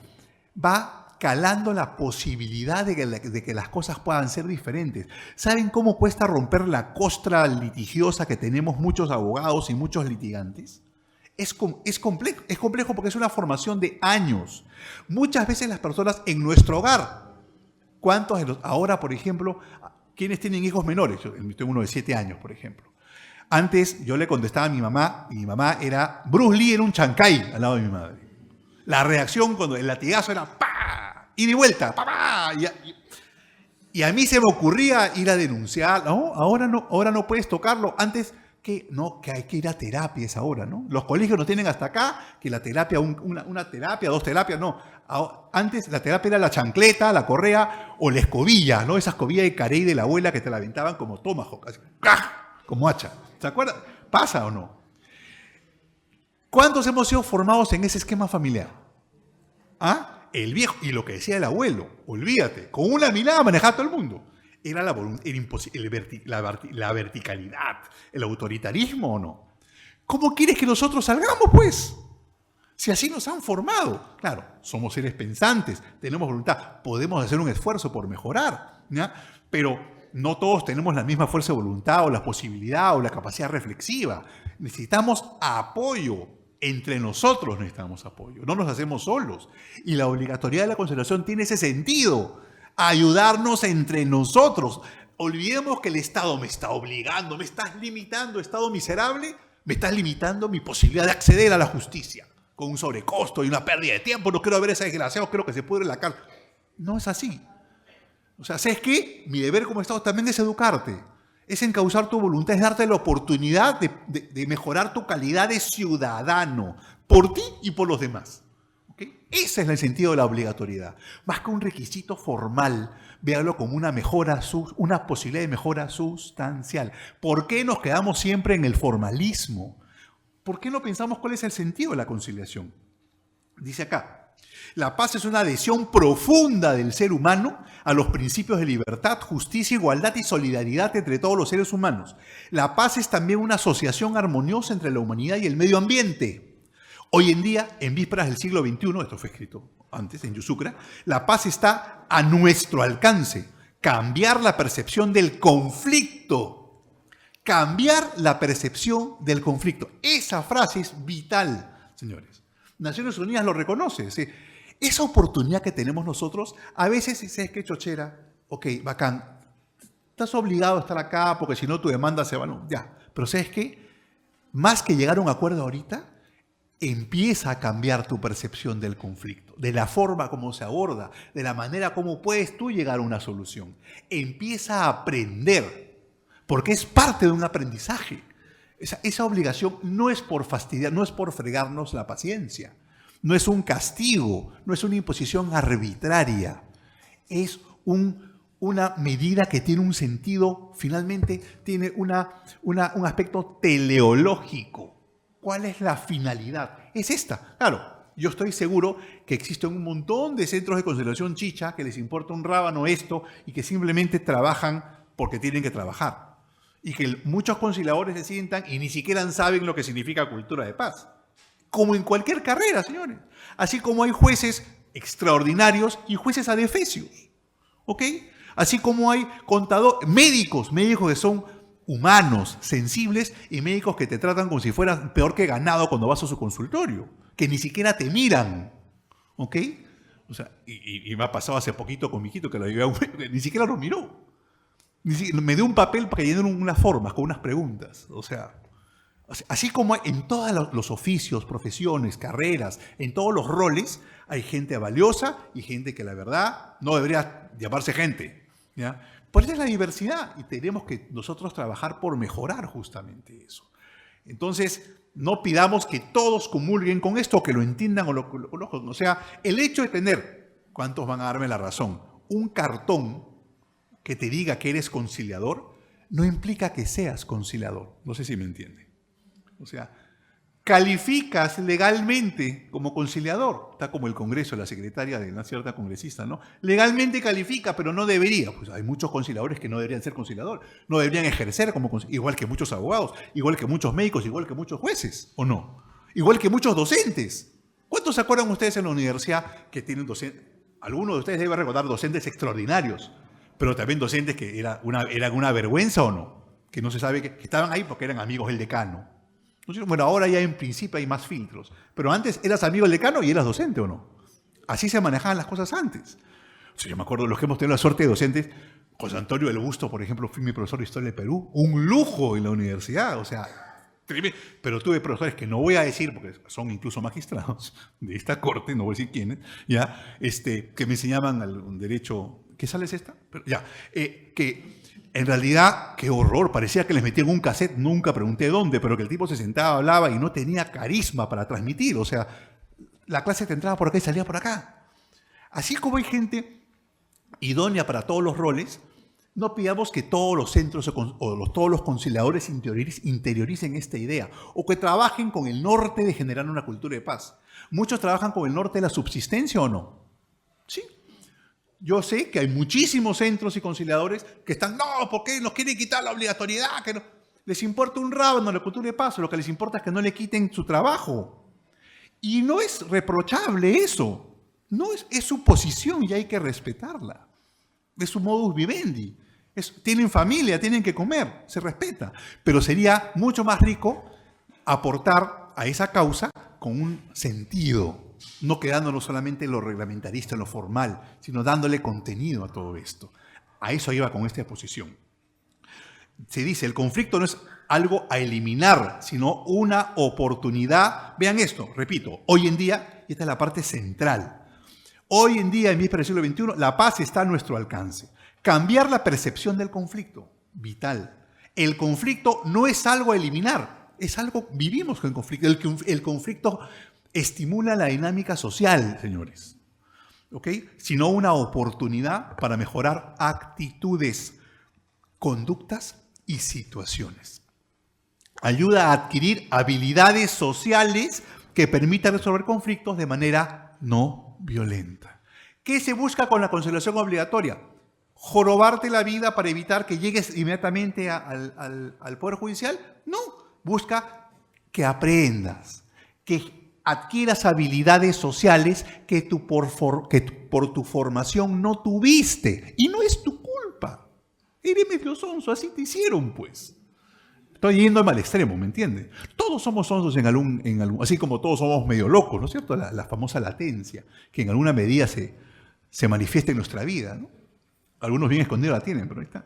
va calando la posibilidad de que las cosas puedan ser diferentes. ¿Saben cómo cuesta romper la costra litigiosa que tenemos muchos abogados y muchos litigantes? Es complejo porque es una formación de años. Muchas veces las personas en nuestro hogar, ahora, por ejemplo, ¿quiénes tienen hijos menores? Yo tengo uno de 7 años, por ejemplo. Antes yo le contestaba a mi mamá, y mi mamá era, Bruce Lee era un chancay al lado de mi madre. La reacción cuando el latigazo era ¡pa! Y de vuelta, ¡pa! ¡Pa! Y a mí se me ocurría ir a denunciar, ¿no? Ahora no puedes tocarlo. Antes, que hay que ir a terapias ahora, ¿no? Los colegios nos tienen hasta acá, que la terapia, una terapia, 2 terapias, no. Antes la terapia era la chancleta, la correa o la escobilla, ¿no? Esa escobilla de carey de la abuela que te la aventaban como tomahawk, así, como hacha. ¿Se acuerdan? ¿Pasa o no? ¿Cuántos hemos sido formados en ese esquema familiar? ¿Ah? El viejo, y lo que decía el abuelo, olvídate, con una mirada manejaba todo el mundo. Era la verticalidad, el autoritarismo o no. ¿Cómo quieres que nosotros salgamos, pues? Si así nos han formado. Claro, somos seres pensantes, tenemos voluntad, podemos hacer un esfuerzo por mejorar, ¿ya? Pero no todos tenemos la misma fuerza de voluntad o la posibilidad o la capacidad reflexiva. Necesitamos apoyo. Entre nosotros necesitamos apoyo. No nos hacemos solos. Y la obligatoriedad de la conciliación tiene ese sentido. Ayudarnos entre nosotros. Olvidemos que el Estado me está obligando, me estás limitando, Estado miserable, me estás limitando mi posibilidad de acceder a la justicia con un sobrecosto y una pérdida de tiempo. No quiero ver a ese desgraciado, quiero que se pudre en la cárcel. No es así. O sea, ¿sabes qué? Mi deber como Estado también es educarte, es encauzar tu voluntad, es darte la oportunidad de mejorar tu calidad de ciudadano, por ti y por los demás. ¿Okay? Ese es el sentido de la obligatoriedad. Más que un requisito formal, véalo como una posibilidad de mejora sustancial. ¿Por qué nos quedamos siempre en el formalismo? ¿Por qué no pensamos cuál es el sentido de la conciliación? Dice acá, La paz es una adhesión profunda del ser humano a los principios de libertad, justicia, igualdad y solidaridad entre todos los seres humanos. La paz es también una asociación armoniosa entre la humanidad y el medio ambiente. Hoy en día, en vísperas del siglo XXI, esto fue escrito antes en Yusukra, la paz está a nuestro alcance. Cambiar la percepción del conflicto. Cambiar la percepción del conflicto. Esa frase es vital, señores. Naciones Unidas lo reconoce. ¿Sí? Esa oportunidad que tenemos nosotros, a veces dices que chochera, ok, bacán, estás obligado a estar acá porque si no tu demanda se va, no, ya. Pero ¿sabes qué? Más que llegar a un acuerdo ahorita, empieza a cambiar tu percepción del conflicto, de la forma como se aborda, de la manera como puedes tú llegar a una solución. Empieza a aprender, porque es parte de un aprendizaje. Esa obligación no es por fastidiar, no es por fregarnos la paciencia. No es un castigo, no es una imposición arbitraria. Es una medida que tiene un sentido, finalmente tiene un aspecto teleológico. ¿Cuál es la finalidad? Es esta. Claro, yo estoy seguro que existen un montón de centros de conciliación chicha que les importa un rábano esto y que simplemente trabajan porque tienen que trabajar. Y que muchos conciliadores se sientan y ni siquiera saben lo que significa cultura de paz. Como en cualquier carrera, señores. Así como hay jueces extraordinarios y jueces adefesios. ¿Ok? Así como hay médicos que son humanos, sensibles, y médicos que te tratan como si fueras peor que ganado cuando vas a su consultorio. Que ni siquiera te miran. ¿Ok? O sea, y me ha pasado hace poquito con mi hijito que lo llevé a un médico, ni siquiera lo miró. Me dio un papel para que llenen unas formas, con unas preguntas. O sea, así como en todos los oficios, profesiones, carreras, en todos los roles, hay gente valiosa y gente que la verdad no debería llamarse gente. ¿Ya? Por eso es la diversidad y tenemos que nosotros trabajar por mejorar justamente eso. Entonces, no pidamos que todos comulguen con esto, que lo entiendan o sea, el hecho de tener, ¿cuántos van a darme la razón? Un cartón que te diga que eres conciliador, no implica que seas conciliador. No sé si me entiende. O sea, calificas legalmente como conciliador. Está como el Congreso, la secretaria de una cierta congresista, ¿no? Legalmente califica, pero no debería. Pues hay muchos conciliadores que no deberían ser conciliadores. No deberían ejercer como conciliadores. Igual que muchos abogados, igual que muchos médicos, igual que muchos jueces, ¿o no? Igual que muchos docentes. ¿Cuántos se acuerdan ustedes en la universidad que tienen docentes? Algunos de ustedes deben recordar docentes extraordinarios, pero también docentes que eran una vergüenza o no. Que no se sabe que estaban ahí porque eran amigos del decano. Bueno, ahora ya en principio hay más filtros. Pero antes eras amigo del decano y eras docente, ¿o no? Así se manejaban las cosas antes. O sea, yo me acuerdo de los que hemos tenido la suerte de docentes. José Antonio del Busto, por ejemplo, fui mi profesor de Historia del Perú. Un lujo en la universidad. O sea, pero tuve profesores que no voy a decir, porque son incluso magistrados de esta corte, no voy a decir quiénes, ya, que me enseñaban un derecho. ¿Qué sale es esta? Pero, ya, que en realidad, qué horror, parecía que les metían un cassette, nunca pregunté dónde, pero que el tipo se sentaba, hablaba y no tenía carisma para transmitir. O sea, la clase te entraba por acá y salía por acá. Así como hay gente idónea para todos los roles, no pidamos que todos los centros todos los conciliadores interioricen esta idea o que trabajen con el norte de generar una cultura de paz. Muchos trabajan con el norte de la subsistencia, ¿o no? Sí. Yo sé que hay muchísimos centros y conciliadores que están, no, ¿por qué nos quieren quitar la obligatoriedad? Que no. Les importa un rábano la cultura de paz, lo que les importa es que no le quiten su trabajo. Y no es reprochable eso, no es su posición y hay que respetarla. Es su modus vivendi. Tienen familia, tienen que comer, se respeta. Pero sería mucho más rico aportar a esa causa con un sentido, no quedándonos solamente en lo reglamentarista, en lo formal, sino dándole contenido a todo esto. A eso iba con esta exposición. Se dice, el conflicto no es algo a eliminar, sino una oportunidad. Vean esto, repito, hoy en día, y esta es la parte central, hoy en día, en vísperas del siglo XXI, la paz está a nuestro alcance. Cambiar la percepción del conflicto, vital. El conflicto no es algo a eliminar, es algo, vivimos con el conflicto. El conflicto estimula la dinámica social, señores, ¿ok? Sino una oportunidad para mejorar actitudes, conductas y situaciones. Ayuda a adquirir habilidades sociales que permitan resolver conflictos de manera no violenta. ¿Qué se busca con la conciliación obligatoria? ¿Jorobarte la vida para evitar que llegues inmediatamente al Poder Judicial? No, busca que aprendas, que adquieras habilidades sociales que por tu formación no tuviste. Y no es tu culpa. Eres medio sonso, así te hicieron, pues. Estoy yendo al extremo, ¿me entiendes? Todos somos sonsos así como todos somos medio locos, ¿no es cierto? La famosa latencia, que en alguna medida se manifiesta en nuestra vida, ¿no? Algunos bien escondidos la tienen, pero ahí está.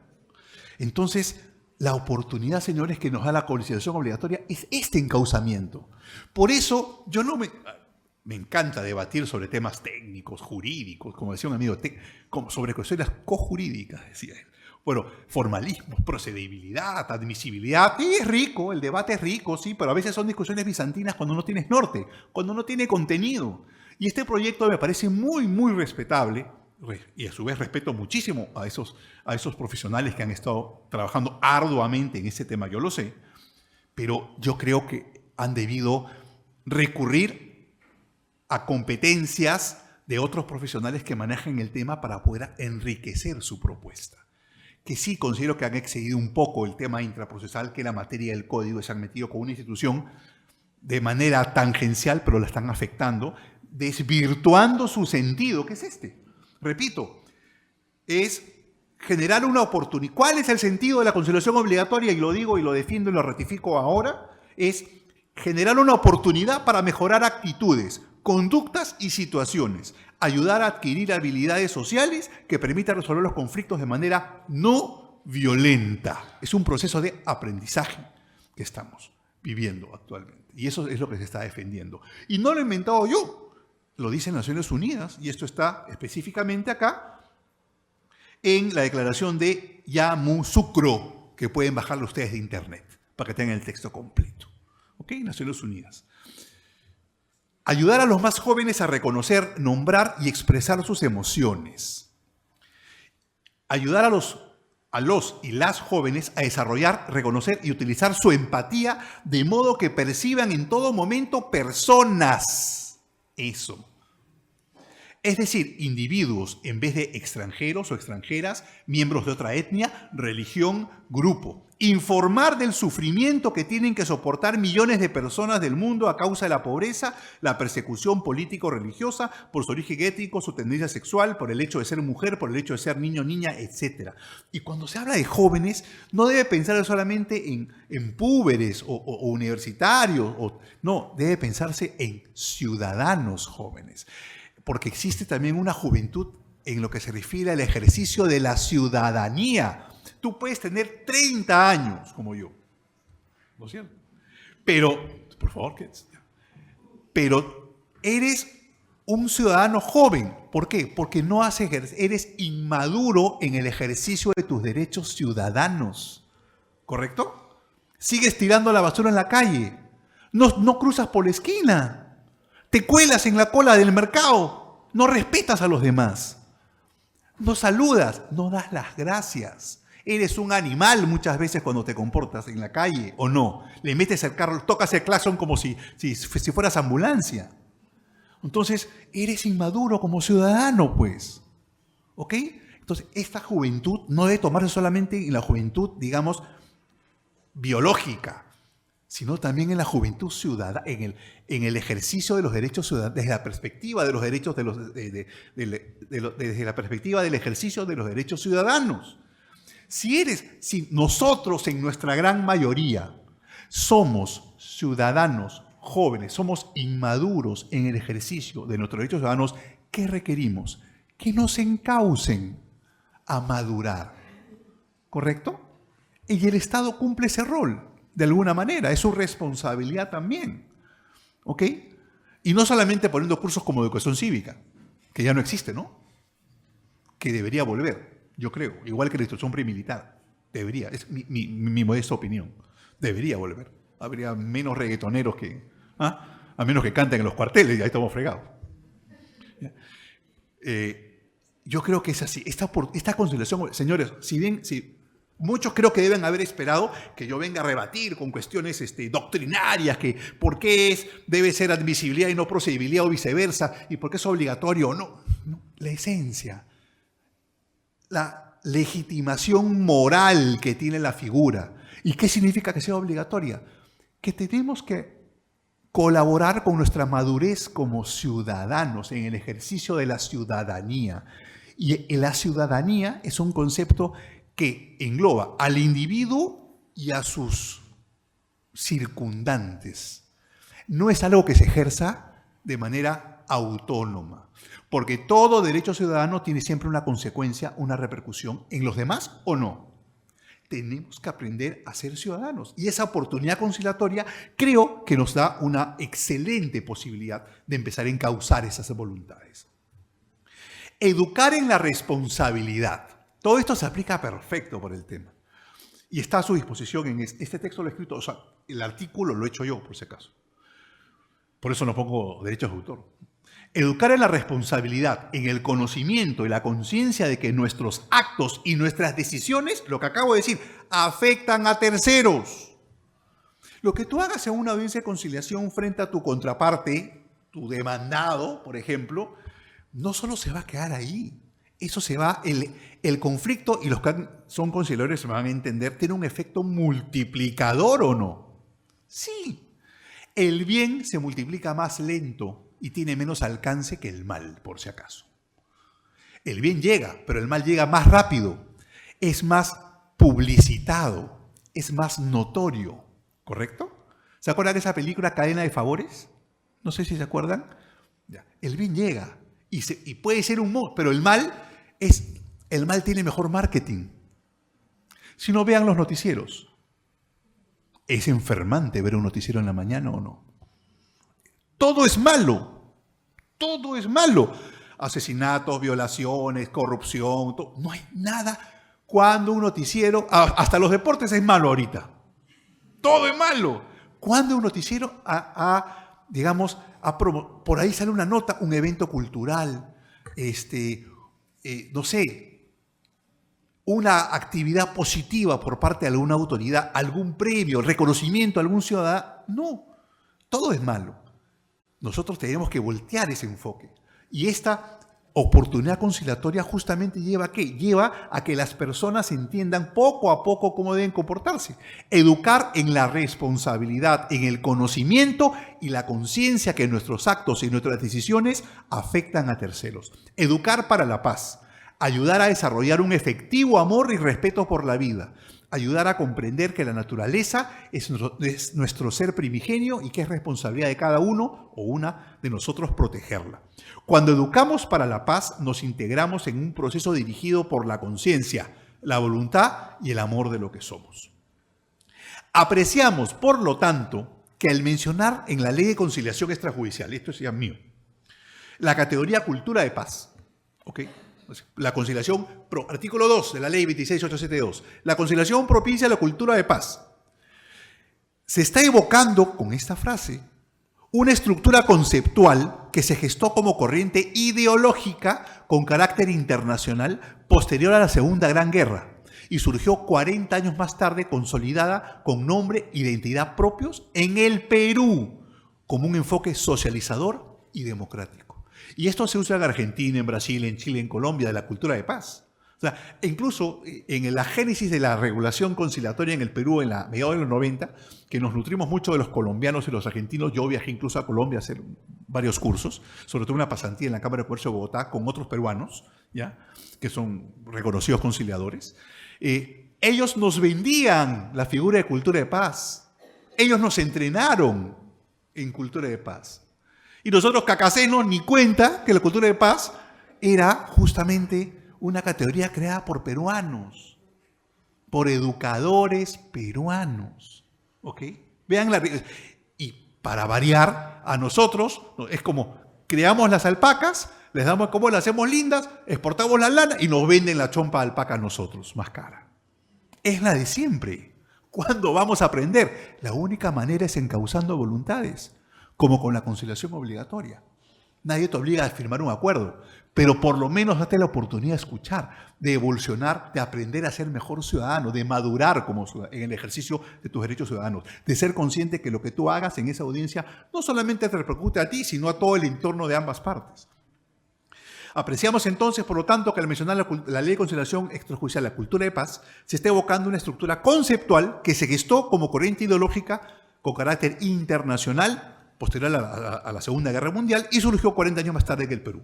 Entonces, la oportunidad, señores, que nos da la conciliación obligatoria es este encauzamiento. Por eso, yo no me encanta debatir sobre temas técnicos, jurídicos, como decía un amigo, sobre cuestiones cojurídicas, decía él. Bueno, formalismo, procedibilidad, admisibilidad, y es rico, el debate es rico, sí, pero a veces son discusiones bizantinas cuando no tienes norte, cuando no tiene contenido. Y este proyecto me parece muy, muy respetable, y a su vez respeto muchísimo a esos profesionales que han estado trabajando arduamente en ese tema, yo lo sé, pero yo creo que han debido recurrir a competencias de otros profesionales que manejan el tema para poder enriquecer su propuesta. Que sí considero que han excedido un poco el tema intraprocesal, que la materia del código se han metido con una institución de manera tangencial, pero la están afectando, desvirtuando su sentido, que es este. Repito, es generar una oportunidad. ¿Cuál es el sentido de la conciliación obligatoria? Y lo digo y lo defiendo y lo ratifico ahora. Es generar una oportunidad para mejorar actitudes, conductas y situaciones. Ayudar a adquirir habilidades sociales que permitan resolver los conflictos de manera no violenta. Es un proceso de aprendizaje que estamos viviendo actualmente. Y eso es lo que se está defendiendo. Y no lo he inventado yo. Lo dicen Naciones Unidas, y esto está específicamente acá, en la declaración de Yamoussoukro, que pueden bajarlo ustedes de internet, para que tengan el texto completo. ¿Ok? Naciones Unidas. Ayudar a los más jóvenes a reconocer, nombrar y expresar sus emociones. Ayudar a los y las jóvenes a desarrollar, reconocer y utilizar su empatía de modo que perciban en todo momento personas. Eso. Es decir, individuos en vez de extranjeros o extranjeras, miembros de otra etnia, religión, grupo. Informar del sufrimiento que tienen que soportar millones de personas del mundo a causa de la pobreza, la persecución político-religiosa, por su origen étnico, su tendencia sexual, por el hecho de ser mujer, por el hecho de ser niño, niña, etc. Y cuando se habla de jóvenes, no debe pensar solamente en púberes o universitarios, no, debe pensarse en ciudadanos jóvenes. Porque existe también una juventud en lo que se refiere al ejercicio de la ciudadanía. Tú puedes tener 30 años, como yo, ¿no es cierto? Pero, por favor, pero eres un ciudadano joven. ¿Por qué? Porque no eres inmaduro en el ejercicio de tus derechos ciudadanos. ¿Correcto? Sigues tirando la basura en la calle. No cruzas por la esquina. Te cuelas en la cola del mercado, no respetas a los demás, no saludas, no das las gracias. Eres un animal muchas veces cuando te comportas en la calle, ¿o no? Le metes el carro, tocas el claxon como si fueras ambulancia. Entonces, eres inmaduro como ciudadano, pues. ¿Ok? Entonces, esta juventud no debe tomarse solamente en la juventud, digamos, biológica, sino también en la juventud ciudadana, en el ejercicio de los derechos ciudadanos, desde la perspectiva de los derechos desde la perspectiva del ejercicio de los derechos ciudadanos. Si nosotros en nuestra gran mayoría somos ciudadanos jóvenes, somos inmaduros en el ejercicio de nuestros derechos ciudadanos, ¿qué requerimos? Que nos encaucen a madurar. ¿Correcto? Y el Estado cumple ese rol. De alguna manera, es su responsabilidad también. ¿Ok? Y no solamente poniendo cursos como educación cívica, que ya no existe, ¿no? Que debería volver, yo creo, igual que la instrucción premilitar. Debería, es mi modesta opinión. Debería volver. Habría menos reggaetoneros a menos que canten en los cuarteles y ahí estamos fregados. Yo creo que es así. Esta conciliación, señores, si Muchos creo que deben haber esperado que yo venga a rebatir con cuestiones doctrinarias, que por qué debe ser admisibilidad y no procedibilidad o viceversa, y por qué es obligatorio o no. No. La esencia, la legitimación moral que tiene la figura. ¿Y qué significa que sea obligatoria? Que tenemos que colaborar con nuestra madurez como ciudadanos en el ejercicio de la ciudadanía. Y la ciudadanía es un concepto que engloba al individuo y a sus circundantes. No es algo que se ejerza de manera autónoma, porque todo derecho ciudadano tiene siempre una consecuencia, una repercusión en los demás o no. Tenemos que aprender a ser ciudadanos y esa oportunidad conciliatoria creo que nos da una excelente posibilidad de empezar a encauzar esas voluntades. Educar en la responsabilidad. Todo esto se aplica perfecto por el tema. Y está a su disposición en este texto lo he escrito, o sea, el artículo lo he hecho yo, por si acaso. Por eso no pongo derechos de autor. Educar en la responsabilidad, en el conocimiento y la conciencia de que nuestros actos y nuestras decisiones, lo que acabo de decir, afectan a terceros. Lo que tú hagas en una audiencia de conciliación frente a tu contraparte, tu demandado, por ejemplo, no solo se va a quedar ahí. Eso se va, el conflicto, y los que son conciliadores se van a entender, tiene un efecto multiplicador o no. Sí, el bien se multiplica más lento y tiene menos alcance que el mal, por si acaso. El bien llega, pero el mal llega más rápido, es más publicitado, es más notorio, ¿correcto? ¿Se acuerdan de esa película Cadena de Favores? No sé si se acuerdan. Ya. El bien llega y puede ser un monstruo, pero el mal tiene mejor marketing. Si no, vean los noticieros. ¿Es enfermante ver un noticiero en la mañana o no? Todo es malo. Todo es malo. Asesinatos, violaciones, corrupción, todo. No hay nada. Cuando un noticiero, hasta los deportes es malo ahorita. Todo es malo. Cuando un noticiero por ahí sale una nota, un evento cultural, no sé, una actividad positiva por parte de alguna autoridad, algún premio, reconocimiento a algún ciudadano. No, todo es malo. Nosotros tenemos que voltear ese enfoque. Y esta oportunidad conciliatoria justamente lleva ¿a qué? Lleva a que las personas entiendan poco a poco cómo deben comportarse. Educar en la responsabilidad, en el conocimiento y la conciencia que nuestros actos y nuestras decisiones afectan a terceros. Educar para la paz. Ayudar a desarrollar un efectivo amor y respeto por la vida. Ayudar a comprender que la naturaleza es nuestro ser primigenio y que es responsabilidad de cada uno o una de nosotros protegerla. Cuando educamos para la paz, nos integramos en un proceso dirigido por la conciencia, la voluntad y el amor de lo que somos. Apreciamos, por lo tanto, que al mencionar en la Ley de Conciliación Extrajudicial, esto es ya mío, la categoría cultura de paz, ¿ok? La conciliación, artículo 2 de la ley 26872, la conciliación propicia la cultura de paz. Se está evocando con esta frase una estructura conceptual que se gestó como corriente ideológica con carácter internacional posterior a la Segunda Gran Guerra y surgió 40 años más tarde consolidada con nombre e identidad propios en el Perú como un enfoque socializador y democrático. Y esto se usa en Argentina, en Brasil, en Chile, en Colombia, de la cultura de paz. O sea, incluso en la génesis de la regulación conciliatoria en el Perú, en la mediados de los 90, que nos nutrimos mucho de los colombianos y los argentinos. Yo viajé incluso a Colombia a hacer varios cursos, sobre todo una pasantía en la Cámara de Comercio de Bogotá con otros peruanos, ¿ya? Que son reconocidos conciliadores. Ellos nos vendían la figura de cultura de paz. Ellos nos entrenaron en cultura de paz. Y nosotros cacacenos ni cuenta que la cultura de paz era justamente una categoría creada por peruanos, por educadores peruanos. ¿Ok? Vean y para variar, a nosotros es como creamos las alpacas, les damos como las hacemos lindas, exportamos la lana y nos venden la chompa de alpaca a nosotros, más cara. Es la de siempre. ¿Cuándo vamos a aprender? La única manera es encauzando voluntades, como con la conciliación obligatoria. Nadie te obliga a firmar un acuerdo, pero por lo menos date la oportunidad de escuchar, de evolucionar, de aprender a ser mejor ciudadano, de madurar en el ejercicio de tus derechos ciudadanos, de ser consciente que lo que tú hagas en esa audiencia no solamente te repercute a ti, sino a todo el entorno de ambas partes. Apreciamos entonces, por lo tanto, que al mencionar la Ley de Conciliación Extrajudicial, la cultura de paz, se está evocando una estructura conceptual que se gestó como corriente ideológica con carácter internacional posterior a la Segunda Guerra Mundial y surgió 40 años más tarde en el Perú,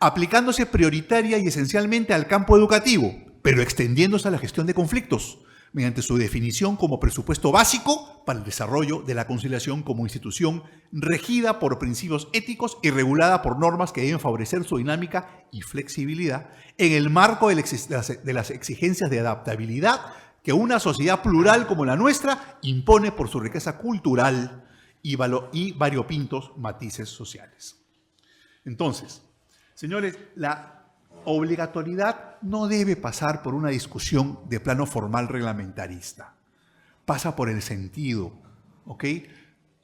aplicándose prioritaria y esencialmente al campo educativo, pero extendiéndose a la gestión de conflictos, mediante su definición como presupuesto básico para el desarrollo de la conciliación como institución regida por principios éticos y regulada por normas que deben favorecer su dinámica y flexibilidad en el marco de las exigencias de adaptabilidad que una sociedad plural como la nuestra impone por su riqueza cultural y variopintos matices sociales. Entonces, señores, la obligatoriedad no debe pasar por una discusión de plano formal reglamentarista. Pasa por el sentido, ¿ok?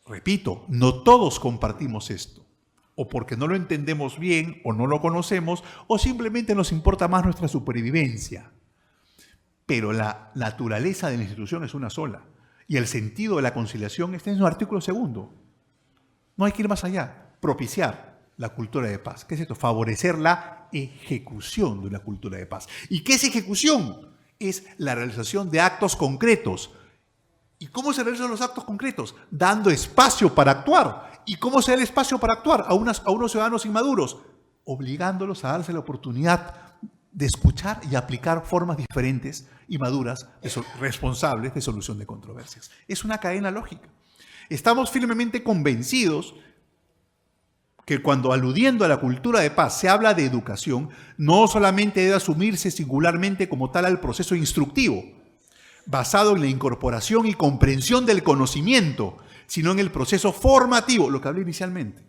Repito, no todos compartimos esto, o porque no lo entendemos bien, o no lo conocemos, o simplemente nos importa más nuestra supervivencia. Pero la naturaleza de la institución es una sola, y el sentido de la conciliación está en su artículo 2. No hay que ir más allá, propiciar la cultura de paz. ¿Qué es esto? Favorecer la ejecución de una cultura de paz. ¿Y qué es ejecución? Es la realización de actos concretos. ¿Y cómo se realizan los actos concretos? Dando espacio para actuar. ¿Y cómo se da el espacio para actuar a unos ciudadanos inmaduros? Obligándolos a darse la oportunidad de escuchar y aplicar formas diferentes y maduras, responsables de solución de controversias. Es una cadena lógica. Estamos firmemente convencidos que cuando aludiendo a la cultura de paz se habla de educación, no solamente debe asumirse singularmente como tal al proceso instructivo, basado en la incorporación y comprensión del conocimiento, sino en el proceso formativo, lo que hablé inicialmente.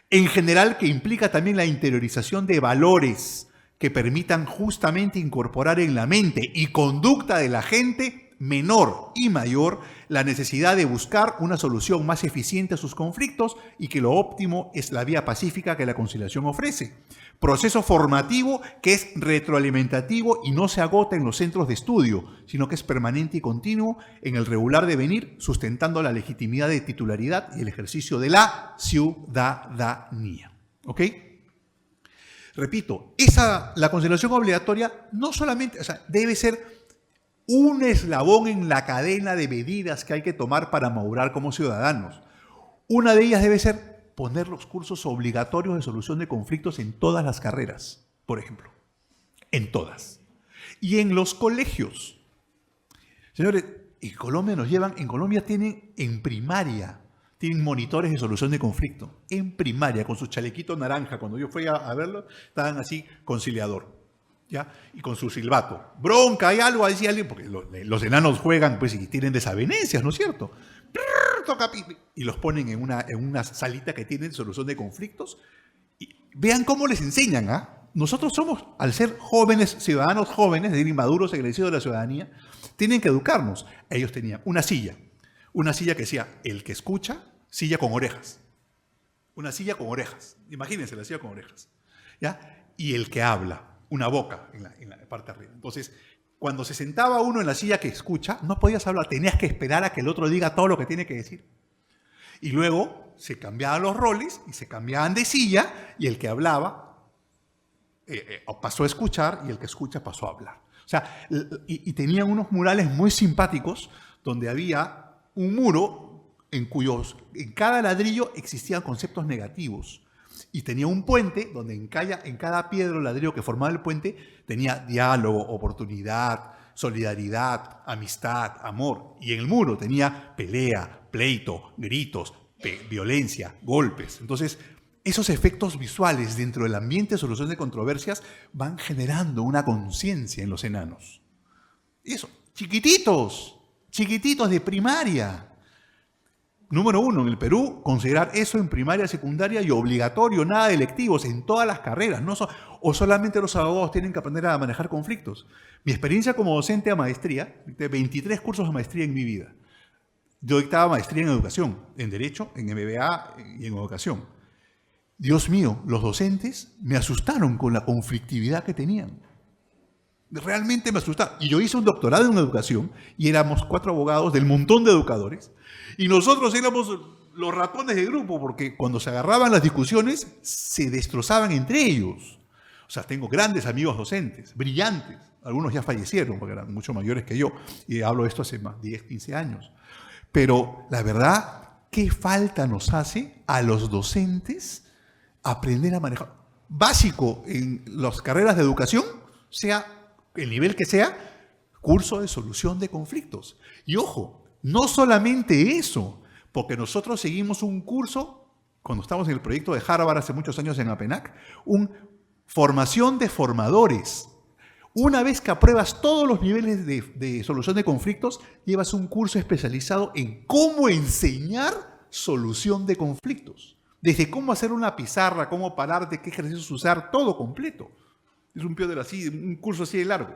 En general, que implica también la interiorización de valores que permitan justamente incorporar en la mente y conducta de la gente menor y mayor la necesidad de buscar una solución más eficiente a sus conflictos y que lo óptimo es la vía pacífica que la conciliación ofrece. Proceso formativo que es retroalimentativo y no se agota en los centros de estudio, sino que es permanente y continuo en el regular devenir, sustentando la legitimidad de titularidad y el ejercicio de la ciudadanía. ¿Ok? Repito, la conciliación obligatoria no solamente, debe ser un eslabón en la cadena de medidas que hay que tomar para madurar como ciudadanos. Una de ellas debe ser poner los cursos obligatorios de solución de conflictos en todas las carreras, por ejemplo. En todas. Y en los colegios. Señores, en Colombia tienen en primaria, tienen monitores de solución de conflicto. En primaria, con su chalequito naranja. Cuando yo fui a verlo, estaban así, conciliador. ¿Ya? Y con su silbato. Bronca, hay algo, decía alguien, porque los enanos juegan pues, y tienen desavenencias, ¿no es cierto? Y los ponen en una salita que tienen solución de conflictos. Y vean cómo les enseñan. Nosotros somos, al ser jóvenes, ciudadanos jóvenes, es decir, inmaduros, agradecidos de la ciudadanía, tienen que educarnos. Ellos tenían una silla que decía, el que escucha, silla con orejas. Una silla con orejas. Imagínense la silla con orejas. ¿Ya? Y el que habla. Una boca en la parte de arriba. Entonces, cuando se sentaba uno en la silla que escucha, no podías hablar, tenías que esperar a que el otro diga todo lo que tiene que decir. Y luego se cambiaban los roles y se cambiaban de silla y el que hablaba pasó a escuchar y el que escucha pasó a hablar. O sea, y tenían unos murales muy simpáticos donde había un muro en cada ladrillo existían conceptos negativos. Y tenía un puente donde en cada piedra o ladrillo que formaba el puente tenía diálogo, oportunidad, solidaridad, amistad, amor. Y en el muro tenía pelea, pleito, gritos, violencia, golpes. Entonces, esos efectos visuales dentro del ambiente de solución de controversias van generando una conciencia en los enanos. Y eso, chiquititos de primaria. Número 1, en el Perú, considerar eso en primaria, secundaria y obligatorio, nada de electivos, en todas las carreras. O solamente los abogados tienen que aprender a manejar conflictos. Mi experiencia como docente a maestría, 23 cursos de maestría en mi vida. Yo dictaba maestría en educación, en Derecho, en MBA y en Educación. Dios mío, los docentes me asustaron con la conflictividad que tenían. Realmente me asustaron. Y yo hice un doctorado en educación y éramos 4 abogados del montón de educadores. Y nosotros éramos los ratones de grupo porque cuando se agarraban las discusiones se destrozaban entre ellos. O sea, tengo grandes amigos docentes, brillantes. Algunos ya fallecieron porque eran mucho mayores que yo. Y hablo de esto hace más de 10, 15 años. Pero la verdad, ¿qué falta nos hace a los docentes aprender a manejar? Básico en las carreras de educación, sea el nivel que sea, curso de solución de conflictos. Y ojo, no solamente eso, porque nosotros seguimos un curso, cuando estamos en el proyecto de Harvard hace muchos años en APENAC, formación de formadores. Una vez que apruebas todos los niveles de solución de conflictos, llevas un curso especializado en cómo enseñar solución de conflictos. Desde cómo hacer una pizarra, cómo pararte, qué ejercicios usar, todo completo. Es un un curso así de largo.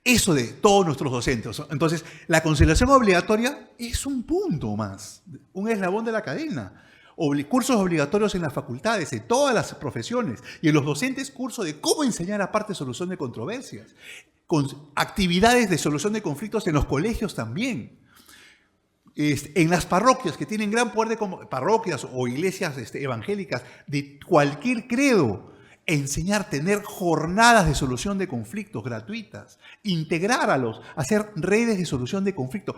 Eso de todos nuestros docentes. Entonces, la conciliación obligatoria es un punto más, un eslabón de la cadena. Cursos obligatorios en las facultades, en todas las profesiones. Y en los docentes, curso de cómo enseñar aparte solución de controversias. Con actividades de solución de conflictos en los colegios también. En las parroquias que tienen gran poder de parroquias o iglesias evangélicas de cualquier credo, enseñar, tener jornadas de solución de conflictos gratuitas, integrar hacer redes de solución de conflictos,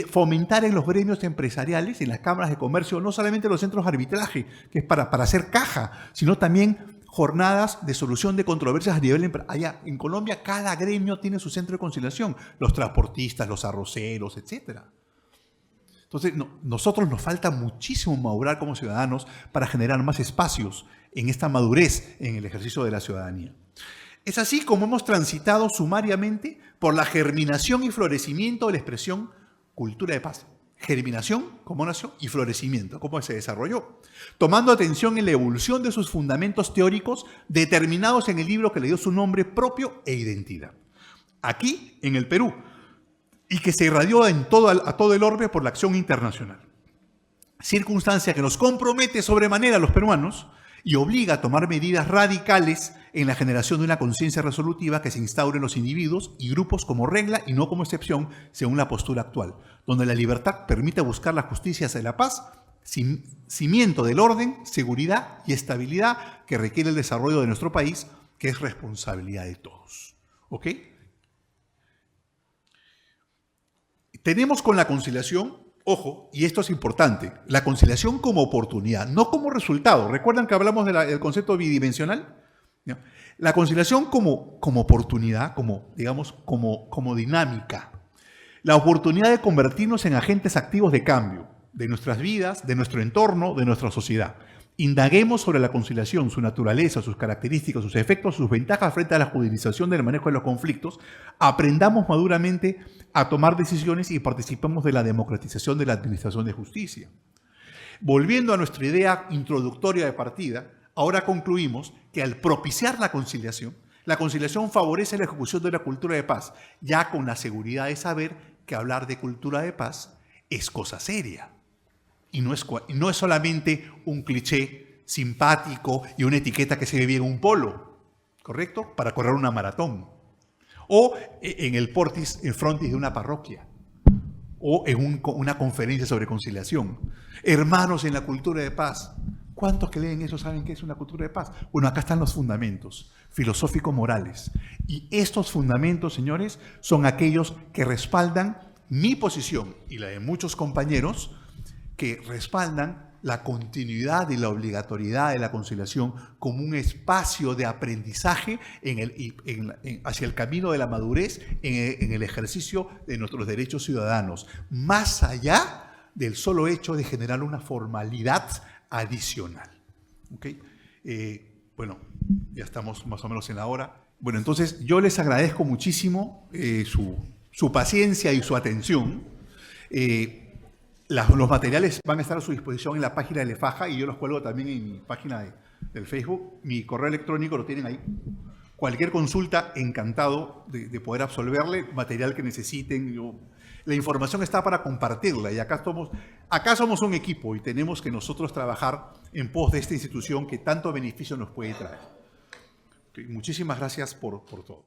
fomentar en los gremios empresariales, en las cámaras de comercio, no solamente en los centros de arbitraje, que es para hacer caja, sino también jornadas de solución de controversias a nivel allá. En Colombia cada gremio tiene su centro de conciliación, los transportistas, los arroceros, etc. Entonces, nosotros nos falta muchísimo madurar como ciudadanos para generar más espacios en esta madurez en el ejercicio de la ciudadanía. Es así como hemos transitado sumariamente por la germinación y florecimiento de la expresión cultura de paz. Germinación, cómo nació, y florecimiento, cómo se desarrolló, tomando atención en la evolución de sus fundamentos teóricos determinados en el libro que le dio su nombre propio e identidad. Aquí, en el Perú, y que se irradió a todo el orbe por la acción internacional. Circunstancia que nos compromete sobremanera a los peruanos y obliga a tomar medidas radicales en la generación de una conciencia resolutiva que se instaure en los individuos y grupos como regla y no como excepción según la postura actual, donde la libertad permite buscar la justicia hacia la paz, cimiento del orden, seguridad y estabilidad que requiere el desarrollo de nuestro país, que es responsabilidad de todos. ¿Ok? Tenemos con la conciliación, ojo, y esto es importante, la conciliación como oportunidad, no como resultado. ¿Recuerdan que hablamos del concepto bidimensional? ¿No? La conciliación como oportunidad, como dinámica. La oportunidad de convertirnos en agentes activos de cambio de nuestras vidas, de nuestro entorno, de nuestra sociedad. Indaguemos sobre la conciliación, su naturaleza, sus características, sus efectos, sus ventajas frente a la judicialización del manejo de los conflictos. Aprendamos maduramente a tomar decisiones y participemos de la democratización de la administración de justicia. Volviendo a nuestra idea introductoria de partida, ahora concluimos que al propiciar la conciliación favorece la ejecución de la cultura de paz, ya con la seguridad de saber que hablar de cultura de paz es cosa seria. Y no es solamente un cliché simpático y una etiqueta que se ve bien en un polo, ¿correcto? Para correr una maratón. O en el frontis de una parroquia. O en una conferencia sobre conciliación. Hermanos en la cultura de paz. ¿Cuántos que leen eso saben qué es una cultura de paz? Bueno, acá están los fundamentos filosófico-morales. Y estos fundamentos, señores, son aquellos que respaldan mi posición y la de muchos compañeros que respaldan la continuidad y la obligatoriedad de la conciliación como un espacio de aprendizaje hacia el camino de la madurez en el ejercicio de nuestros derechos ciudadanos, más allá del solo hecho de generar una formalidad adicional. ¿Okay? Bueno, ya estamos más o menos en la hora. Bueno, entonces yo les agradezco muchísimo su paciencia y su atención. Los materiales van a estar a su disposición en la página de Lefaja y yo los cuelgo también en mi página del Facebook. Mi correo electrónico lo tienen ahí. Cualquier consulta, encantado de poder absolverle. Material que necesiten. La información está para compartirla y acá somos un equipo y tenemos que nosotros trabajar en pos de esta institución que tanto beneficio nos puede traer. Okay, muchísimas gracias por todo.